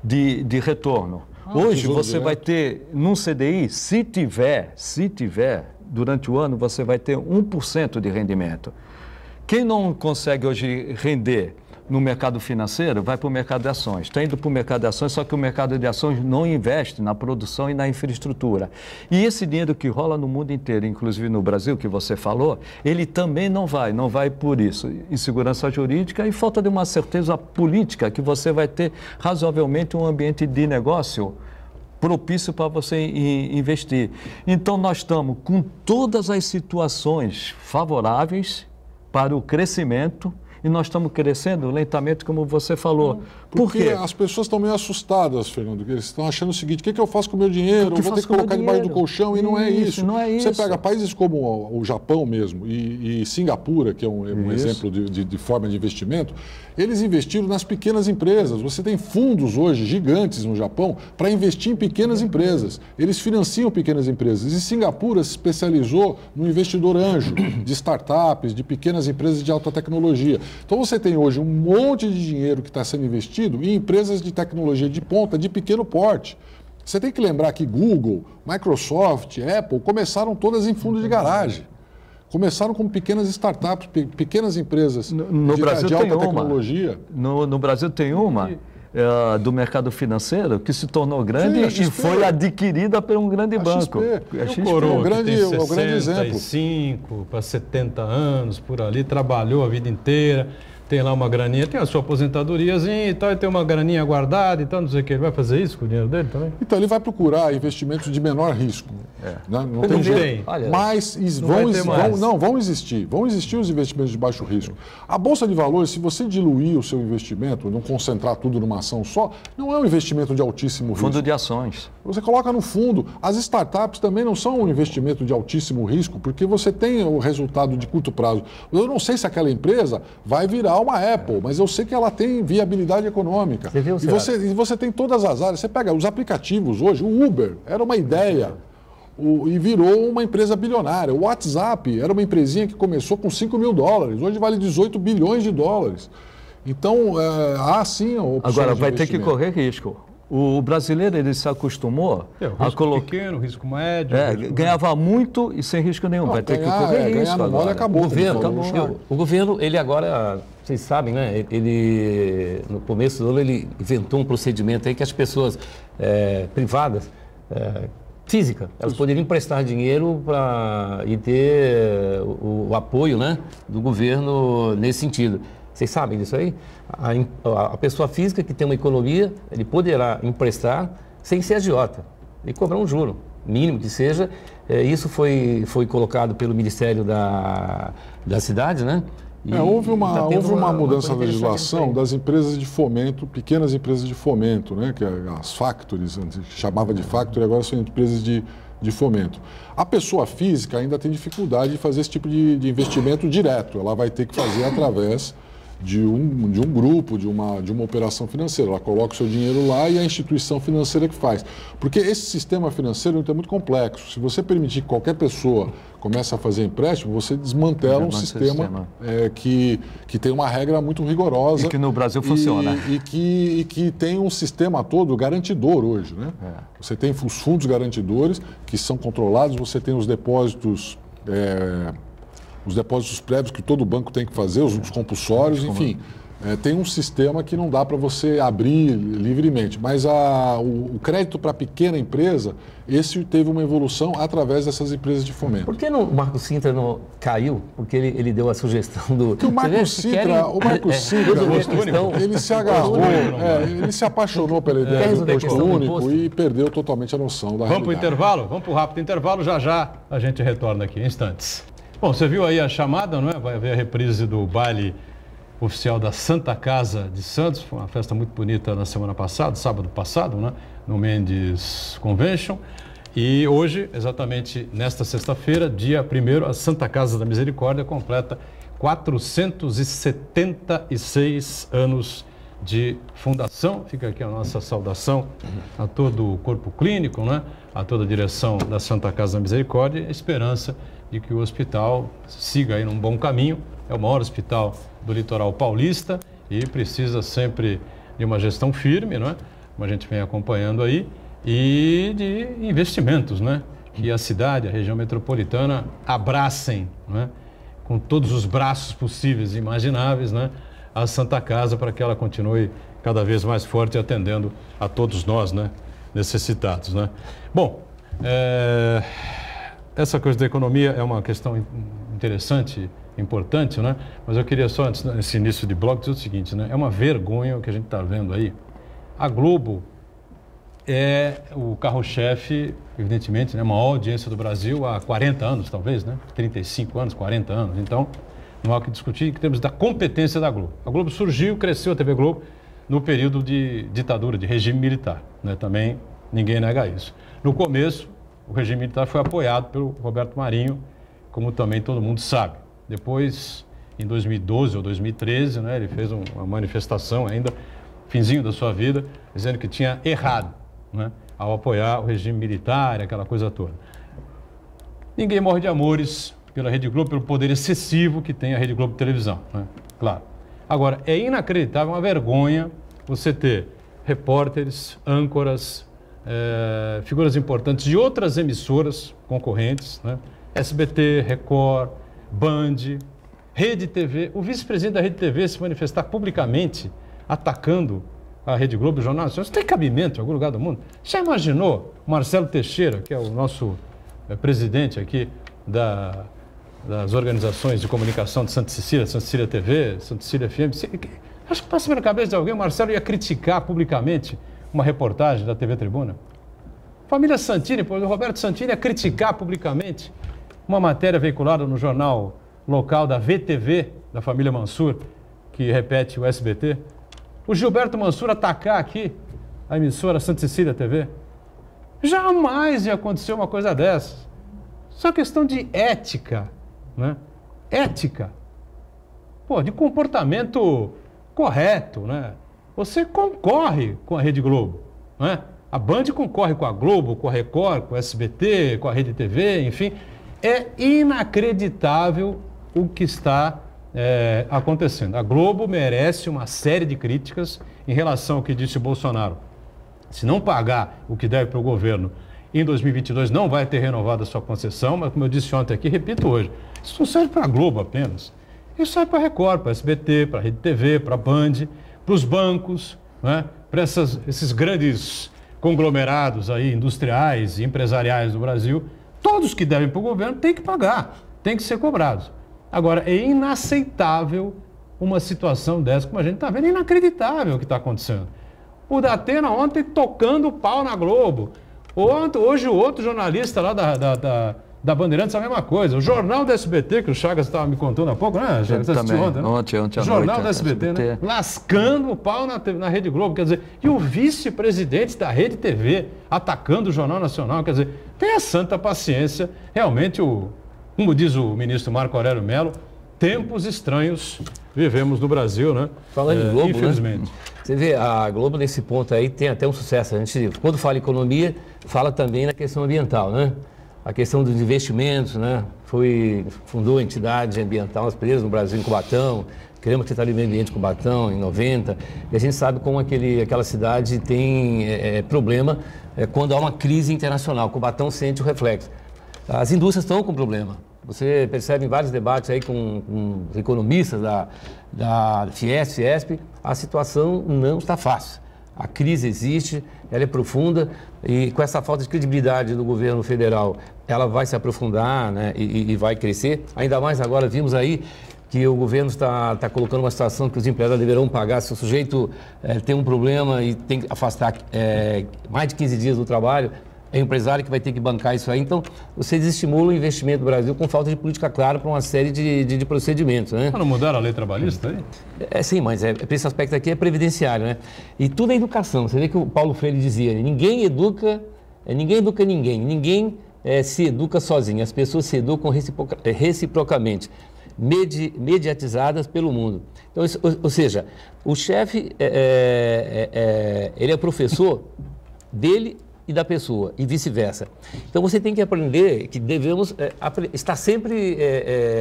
de retorno. Hoje você vai ter, num CDI, se tiver, durante o ano, você vai ter 1% de rendimento. Quem não consegue hoje render no mercado financeiro, vai para o mercado de ações. Está indo para o mercado de ações, só que o mercado de ações não investe na produção e na infraestrutura. E esse dinheiro que rola no mundo inteiro, inclusive no Brasil, que você falou, ele também não vai por isso. Insegurança jurídica e falta de uma certeza política, que você vai ter razoavelmente um ambiente de negócio propício para você investir. Então, nós estamos com todas as situações favoráveis para o crescimento e nós estamos crescendo lentamente, como você falou. Por Porque quê? as pessoas estão meio assustadas, Fernando. Eles estão achando o seguinte: o que eu faço com o meu dinheiro? Eu vou ter que colocar debaixo do colchão, e não é isso. Não é isso. Você pega países como o Japão mesmo e Singapura, que é um exemplo de forma de investimento, eles investiram nas pequenas empresas. Você tem fundos hoje gigantes no Japão para investir em pequenas empresas. Eles financiam pequenas empresas. E Singapura se especializou no investidor anjo, de startups, de pequenas empresas de alta tecnologia. Então você tem hoje um monte de dinheiro que está sendo investido em empresas de tecnologia de ponta, de pequeno porte. Você tem que lembrar que Google, Microsoft, Apple começaram todas em fundo de garagem. Começaram como pequenas startups, pequenas empresas de alta tecnologia. No Brasil tem uma do mercado financeiro que se tornou grande e foi adquirida por um grande banco. A XP é o grande exemplo. 65 para 70 anos, por ali, trabalhou a vida inteira. Tem lá uma graninha, tem a sua aposentadoriazinha e tal, e tem uma graninha guardada e tal, não sei o que. Ele vai fazer isso com o dinheiro dele também? Então, ele vai procurar investimentos de menor risco. Né? Não tem jeito. Mas vão existir. Vão existir os investimentos de baixo risco. A Bolsa de Valores, se você diluir o seu investimento, não concentrar tudo numa ação só, não é um investimento de altíssimo risco. Fundo de ações. Você coloca no fundo. As startups também não são um investimento de altíssimo risco, porque você tem o resultado de curto prazo. Eu não sei se aquela empresa vai virar uma Apple, mas eu sei que ela tem viabilidade econômica. Você viu, e você tem todas as áreas. Você pega os aplicativos hoje, o Uber era uma ideia e virou uma empresa bilionária. O WhatsApp era uma empresinha que começou com $5 mil, hoje vale 18 bilhões de dólares. Então, há sim opções. Agora, vai ter que correr risco. O brasileiro, ele se acostumou a colocar pequeno, risco médio. Ganhava muito e sem risco nenhum. Vai ter que correr risco agora. Acabou. O governo, ele agora, vocês sabem, né? Ele, no começo do ano, ele inventou um procedimento aí que as pessoas privadas, física, elas poderiam emprestar dinheiro e ter o apoio, né, do governo nesse sentido. Vocês sabem disso aí? A pessoa física que tem uma economia, ele poderá emprestar sem ser agiota e cobrar um juro, mínimo que seja. Isso foi colocado pelo Ministério da Cidade, né? Houve uma mudança na legislação das empresas de fomento, pequenas empresas de fomento, né? Que as factories, antes chamava de factory, agora são empresas de fomento. A pessoa física ainda tem dificuldade de fazer esse tipo de investimento direto. Ela vai ter que fazer através de um grupo, de uma operação financeira. Ela coloca o seu dinheiro lá e a instituição financeira que faz. Porque esse sistema financeiro é muito complexo. Se você permitir que qualquer pessoa comece a fazer empréstimo, você desmantela um sistema que tem uma regra muito rigorosa. E que no Brasil funciona. E que tem um sistema todo garantidor hoje, né? Você tem os fundos garantidores que são controlados, você tem os depósitos prévios que todo banco tem que fazer, os compulsórios, enfim. Tem um sistema que não dá para você abrir livremente. Mas o crédito para pequena empresa, esse teve uma evolução através dessas empresas de fomento. Por que o Marco Sintra não caiu? Porque ele deu a sugestão do... Porque o Marco Sintra, ele se agarrou, ele se apaixonou pela ideia do imposto único e perdeu totalmente a noção da realidade. Vamos para o intervalo? Vamos para o rápido intervalo, já a gente retorna aqui em instantes. Bom, você viu aí a chamada, não é? Vai haver a reprise do baile oficial da Santa Casa de Santos. Foi uma festa muito bonita na semana passada, sábado passado, né? No Mendes Convention. E hoje, exatamente nesta sexta-feira, dia 1º, a Santa Casa da Misericórdia completa 476 anos de fundação. Fica aqui a nossa saudação a todo o corpo clínico, né? A toda a direção da Santa Casa da Misericórdia e a esperança de que o hospital siga aí num bom caminho. É o maior hospital do litoral paulista e precisa sempre de uma gestão firme, não é? Como a gente vem acompanhando aí, e de investimentos, né? Que a cidade, a região metropolitana abracem, não é? Com todos os braços possíveis e imagináveis, né? A Santa Casa para que ela continue cada vez mais forte atendendo a todos nós, né? Necessitados, né? Bom, essa coisa da economia é uma questão interessante, importante, né? Mas eu queria só, antes, nesse início de bloco, dizer o seguinte, né? É uma vergonha o que a gente está vendo aí. A Globo é o carro-chefe, evidentemente, né? A maior audiência do Brasil há 40 anos, talvez, né? 35 anos, 40 anos. Então, Não há o que discutir em termos da competência da Globo. A Globo surgiu, cresceu a TV Globo no período de ditadura, de regime militar, né? Também ninguém nega isso. No começo, o regime militar foi apoiado pelo Roberto Marinho, como também todo mundo sabe. Depois, em 2012 ou 2013, né, ele fez uma manifestação ainda, finzinho da sua vida, dizendo que tinha errado, né, ao apoiar o regime militar, aquela coisa toda. Ninguém morre de amores pela Rede Globo, pelo poder excessivo que tem a Rede Globo Televisão, né? Claro. Agora, é inacreditável, uma vergonha você ter repórteres, âncoras, figuras importantes de outras emissoras concorrentes, né? SBT, Record, Band, Rede TV. O vice-presidente da Rede TV se manifestar publicamente atacando a Rede Globo e o Jornal Nacional. Isso tem cabimento em algum lugar do mundo? Já imaginou Marcelo Teixeira, que é o nosso presidente aqui das organizações de comunicação de Santa Cecília TV, Santa Cecília FM. Acho que passa pela cabeça de alguém, o Marcelo ia criticar publicamente uma reportagem da TV Tribuna. Família Santini, o Roberto Santini ia criticar publicamente uma matéria veiculada no jornal local da VTV, da família Mansur, que repete o SBT. O Gilberto Mansur atacar aqui a emissora Santa Cecília TV. Jamais ia acontecer uma coisa dessas. Só questão de ética, né? Ética. Pô, de comportamento correto, né? Você concorre com a Rede Globo, né? A Band concorre com a Globo, com a Record, com a SBT, com a Rede TV, enfim. É inacreditável o que está acontecendo. A Globo merece uma série de críticas em relação ao que disse o Bolsonaro. Se não pagar o que deve para o governo, em 2022 não vai ter renovado a sua concessão, mas como eu disse ontem aqui, repito hoje, isso não serve para a Globo apenas. Isso serve para a Record, para a SBT, para a Rede TV, para a Band, para os bancos, né? Para esses grandes conglomerados aí, industriais e empresariais do Brasil. Todos que devem para o governo têm que pagar, têm que ser cobrados. Agora, é inaceitável uma situação dessa, como a gente está vendo, é inacreditável o que está acontecendo. O Datena ontem tocando o pau na Globo. Hoje o outro jornalista lá da Bandeirantes, a mesma coisa. O jornal da SBT, que o Chagas estava me contando há pouco, né? Chagas assistiu ontem, né? Ontem à jornal noite, da SBT, né? Lascando o pau na Rede Globo, quer dizer, e o vice-presidente da Rede TV atacando o Jornal Nacional, quer dizer, tenha santa paciência, realmente, como diz o ministro Marco Aurélio Mello, tempos estranhos vivemos no Brasil, né? Falando de Globo, infelizmente. Né? Você vê, a Globo nesse ponto aí tem até um sucesso. A gente, quando fala em economia, fala também na questão ambiental, né? A questão dos investimentos, né? Fundou a entidade ambiental, as presas no Brasil, em Cubatão, criamos a Secretaria do Meio Ambiente em Cubatão, em 90, e a gente sabe como aquela cidade tem problema quando há uma crise internacional. Cubatão sente o reflexo. As indústrias estão com problema. Você percebe em vários debates aí com economistas da Fiesp, a situação não está fácil. A crise existe, ela é profunda e com essa falta de credibilidade do governo federal, ela vai se aprofundar, né, e vai crescer. Ainda mais agora vimos aí que o governo está colocando uma situação que os empresários deverão pagar se o sujeito tem um problema e tem que afastar mais de 15 dias do trabalho. É o empresário que vai ter que bancar isso aí. Então, você desestimula o investimento do Brasil com falta de política clara para uma série de procedimentos, né? Não mudaram a lei trabalhista aí? Sim, mas esse aspecto aqui é previdenciário, né? E tudo é educação. Você vê que o Paulo Freire dizia, ninguém educa ninguém, ninguém se educa sozinho, as pessoas se educam reciprocamente, mediatizadas pelo mundo. Então, ou seja, o chefe, ele é professor dele e da pessoa, e vice-versa. Então você tem que aprender que devemos estar sempre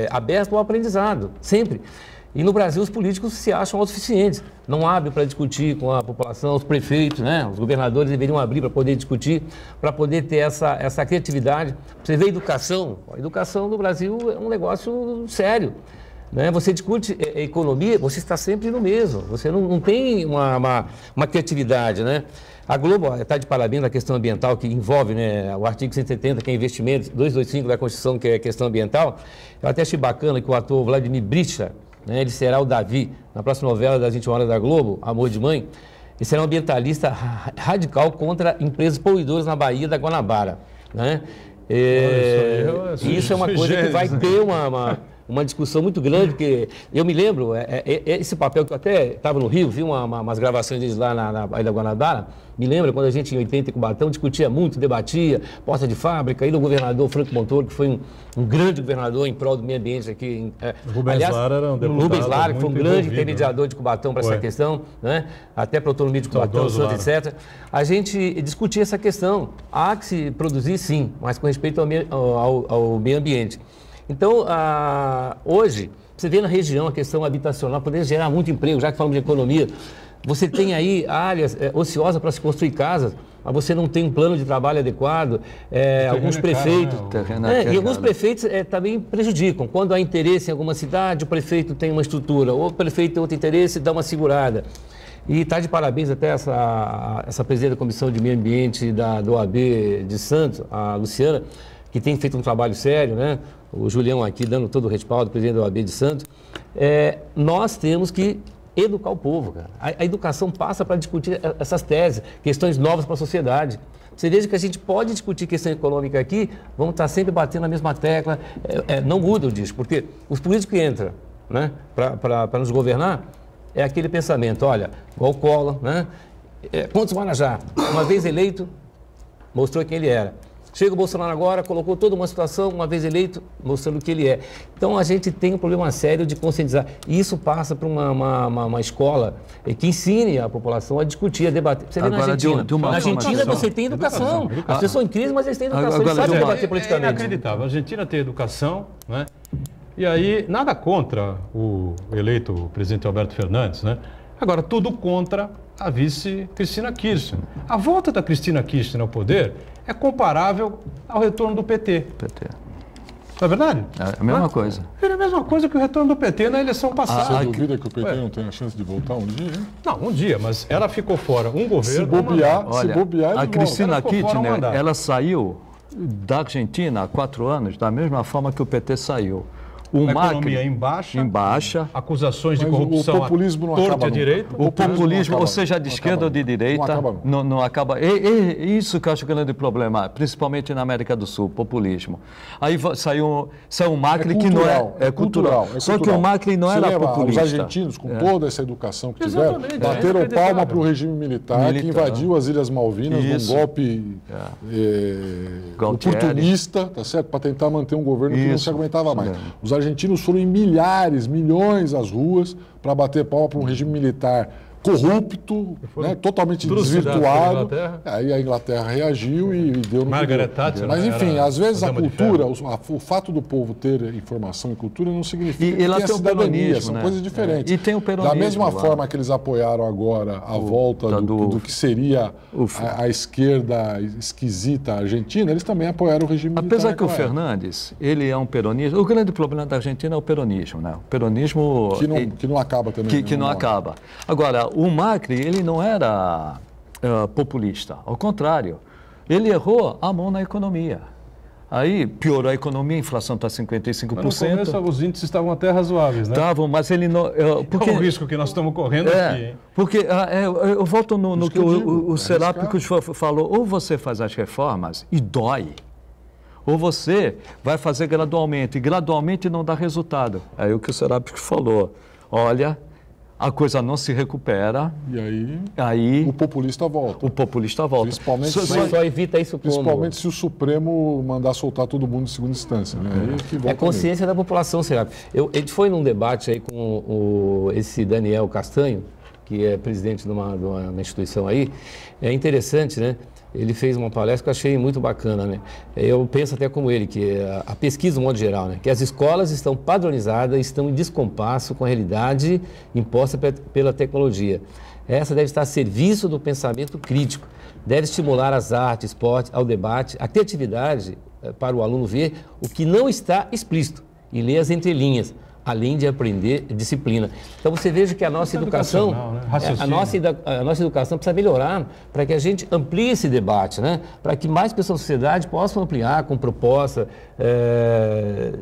aberto ao aprendizado, sempre. E no Brasil os políticos se acham autossuficientes, não abrem para discutir com a população, os prefeitos, né? Os governadores deveriam abrir para poder discutir, para poder ter essa criatividade. Você vê a educação no Brasil é um negócio sério. Né? Você discute economia, você está sempre no mesmo, você não tem uma criatividade, né? A Globo está de parabéns na questão ambiental, que envolve, né, o artigo 170, que é investimento, 225 da Constituição, que é questão ambiental. Eu até achei bacana que o ator Vladimir Bricha, né, ele será o Davi, na próxima novela das 21 horas da Globo, Amor de Mãe, ele será um ambientalista radical contra empresas poluidoras na Baía da Guanabara. Né? Isso é uma coisa que vai ter uma discussão muito grande, porque eu me lembro, esse papel que eu até estava no Rio, vi umas gravações deles lá na Ilha Guanabara, me lembra quando a gente em 80 em Cubatão discutia muito, debatia, porta de fábrica, aí do governador Franco Montoro, que foi um grande governador em prol do meio ambiente aqui. Rubens Lara era um deputado Rubens Lara, que foi um grande envolvido, intermediador de Cubatão para essa questão, né? Até para a autonomia de Cubatão, etc. A gente discutia essa questão. Há que se produzir, sim, mas com respeito ao meio ambiente. Então, hoje, você vê na região a questão habitacional, poder gerar muito emprego, já que falamos de economia. Você tem aí áreas ociosas para se construir casas, mas você não tem um plano de trabalho adequado. Alguns prefeitos... e alguns prefeitos também prejudicam. Quando há interesse em alguma cidade, o prefeito tem uma estrutura, ou o prefeito tem outro interesse, dá uma segurada. E está de parabéns até essa presidente da Comissão de Meio Ambiente da OAB de Santos, a Luciana, que tem feito um trabalho sério, né? O Julião aqui dando todo o respaldo, presidente da OAB de Santos. Nós temos que educar o povo, cara. A educação passa para discutir essas teses, questões novas para a sociedade. Você veja que a gente pode discutir questão econômica aqui, vamos estar sempre batendo na mesma tecla, não muda o disco, porque os políticos que entram, né, para nos governar, é aquele pensamento, olha, igual o Collor, né? Pontes Marajá, uma vez eleito, mostrou quem ele era. Chega o Bolsonaro agora, colocou toda uma situação, uma vez eleito, mostrando o que ele é. Então, a gente tem um problema sério de conscientizar. E isso passa para uma escola que ensine a população a discutir, a debater. Você vê na Argentina. Na Argentina, você tem educação. As pessoas são em crise, mas eles têm educação. Eles sabem debater politicamente. É inacreditável. A Argentina tem educação, né? E aí, nada contra o eleito presidente Alberto Fernandes, né? Agora, tudo contra a vice Cristina Kirchner. A volta da Cristina Kirchner ao poder é comparável ao retorno do PT. Não é verdade? É a mesma coisa. É a mesma coisa que o retorno do PT na eleição passada. Você duvida que o PT não tem a chance de voltar um dia, hein? Não, um dia, mas ela ficou fora um governo... Se bobear, a Cristina Kirchner, ela saiu da Argentina há 4 anos da mesma forma que o PT saiu. A economia em baixa, acusações de corrupção, o populismo não acaba direita. O populismo, ou seja, de esquerda ou de direita, não acaba. Isso que eu acho grande problema, principalmente na América do Sul, populismo. Aí saiu um Macri que não é cultural. Só que o Macri não era populista. Os argentinos, com toda essa educação que tiveram, bateram palma para o regime militar que invadiu as Ilhas Malvinas num golpe oportunista, tá certo? Para tentar manter um governo que não se aguentava mais. Os argentinos foram em milhões às ruas para bater palma para um regime militar corrupto, né, totalmente desvirtuado. Aí a Inglaterra reagiu e deu no Margaret Thatcher. Mas enfim, às vezes a cultura, o fato do povo ter informação e cultura não significa que tenha cidadania, são coisas diferentes. E tem o peronismo. Da mesma forma que eles apoiaram agora a volta do que seria a esquerda esquisita argentina, eles também apoiaram o regime militar. Apesar que o Fernandes, ele é um peronista, o grande problema da Argentina é o peronismo, né? O peronismo... Que não acaba também. Que não acaba. Agora, o Macri, ele não era populista, ao contrário, ele errou a mão na economia. Aí piorou a economia, a inflação está 55%. Mas no começo os índices estavam até razoáveis, né? Estavam, mas ele não... Porque é o risco que nós estamos correndo aqui, hein? Porque eu volto no que o Serápicos falou, ou você faz as reformas e dói, ou você vai fazer gradualmente, e gradualmente não dá resultado. Aí o que o Serápicos falou, olha... A coisa não se recupera. E aí o populista volta. Principalmente só evita isso principalmente se o Supremo mandar soltar todo mundo em segunda instância. Né? É consciência da população, será? A gente foi num debate aí com esse Daniel Castanho, que é presidente de uma instituição aí. É interessante, né? Ele fez uma palestra que eu achei muito bacana, né? Eu penso até como ele, que a pesquisa, no modo geral, né? Que as escolas estão padronizadas, estão em descompasso com a realidade imposta pela tecnologia. Essa deve estar a serviço do pensamento crítico, deve estimular as artes, esporte, ao debate, a criatividade para o aluno ver o que não está explícito e ler as entrelinhas, além de aprender disciplina. Então você veja que a nossa educação, né? a nossa educação precisa melhorar para que a gente amplie esse debate, né? Para que mais pessoas da sociedade possam ampliar com proposta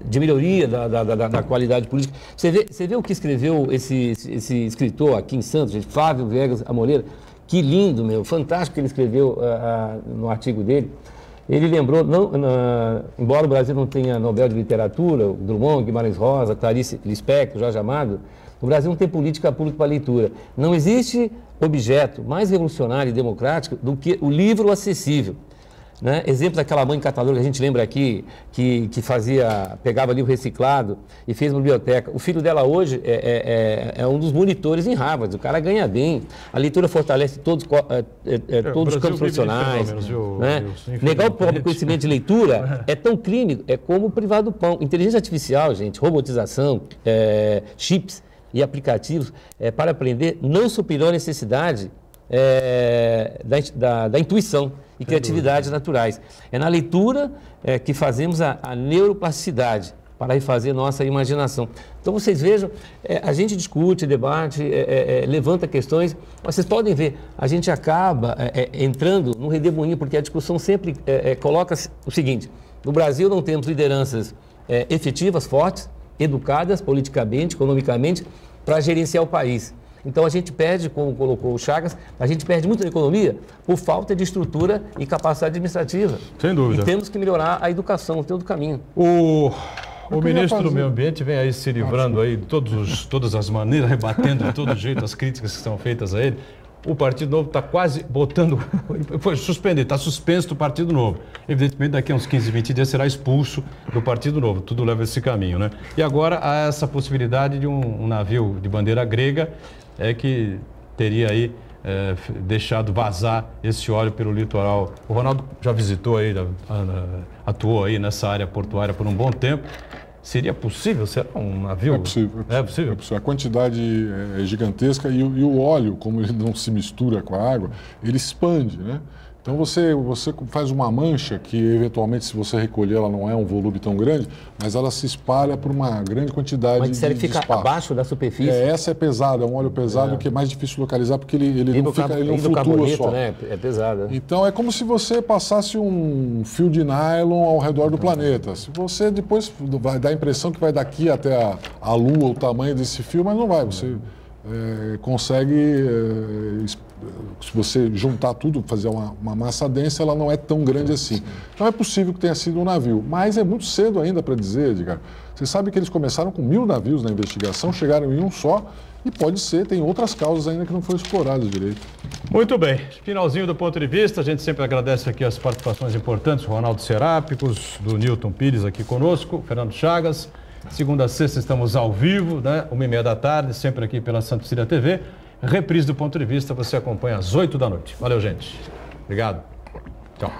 de melhoria da qualidade política. Você vê o que escreveu esse escritor aqui em Santos, gente, Flávio Viegas Amoreira, que lindo, fantástico que ele escreveu no artigo dele. Ele lembrou, embora o Brasil não tenha Nobel de Literatura, Drummond, Guimarães Rosa, Clarice Lispector, Jorge Amado, o Brasil não tem política pública para leitura. Não existe objeto mais revolucionário e democrático do que o livro acessível. Né? Exemplo daquela mãe catadora que a gente lembra aqui, que pegava livro reciclado e fez uma biblioteca. O filho dela hoje é um dos monitores em Harvard, o cara ganha bem. A leitura fortalece todos os campos profissionais. Né? Negar o pobre conhecimento de leitura é tão crime como privar do pão. Inteligência artificial, gente, robotização, chips e aplicativos para aprender não suprirão a necessidade da intuição e criatividade naturais. É na leitura que fazemos a neuroplasticidade para refazer nossa imaginação. Então vocês vejam, a gente discute, debate, levanta questões, mas vocês podem ver, a gente acaba entrando num redemoinho, porque a discussão sempre coloca o seguinte: no Brasil não temos lideranças efetivas, fortes, educadas politicamente, economicamente, para gerenciar o país. Então a gente perde, como colocou o Chagas, a gente perde muito na economia por falta de estrutura e capacidade administrativa. Sem dúvida. E temos que melhorar a educação, todo o caminho. O ministro do Meio Ambiente vem aí se livrando aí de todas as maneiras, rebatendo de todo jeito as críticas que são feitas a ele. O Partido Novo está quase botando, foi suspendido, está suspenso do Partido Novo. Evidentemente, daqui a uns 15, 20 dias será expulso do Partido Novo. Tudo leva esse caminho, né? E agora há essa possibilidade de um navio de bandeira grega que teria aí deixado vazar esse óleo pelo litoral. O Ronaldo já visitou aí, atuou aí nessa área portuária por um bom tempo. Seria possível? Será um navio? É possível. É possível? A quantidade é gigantesca e o óleo, como ele não se mistura com a água, ele expande, né? Então você faz uma mancha que, eventualmente, se você recolher, ela não é um volume tão grande, mas ela se espalha por uma grande quantidade de espaço. Mas fica abaixo da superfície? Essa é pesada, é um óleo pesado que é mais difícil localizar porque ele não flutua só. Né? É pesado. Então é como se você passasse um fio de nylon ao redor do planeta. Se você depois vai dar a impressão que vai daqui até a Lua o tamanho desse fio, mas não vai. Você consegue... se você juntar tudo, fazer uma massa densa, ela não é tão grande assim. Então é possível que tenha sido um navio, mas é muito cedo ainda para dizer, Edgar. Você sabe que eles começaram com 1000 navios na investigação, chegaram em um só, e pode ser, tem outras causas ainda que não foram exploradas direito. Muito bem, finalzinho do ponto de vista, a gente sempre agradece aqui as participações importantes, Ronaldo Serápicos, do Newton Pires aqui conosco, Fernando Chagas. Segunda a sexta estamos ao vivo, né? 1h30 da tarde, sempre aqui pela Santa Cecília TV. Reprise do ponto de vista, você acompanha às 8 da noite. Valeu, gente. Obrigado. Tchau.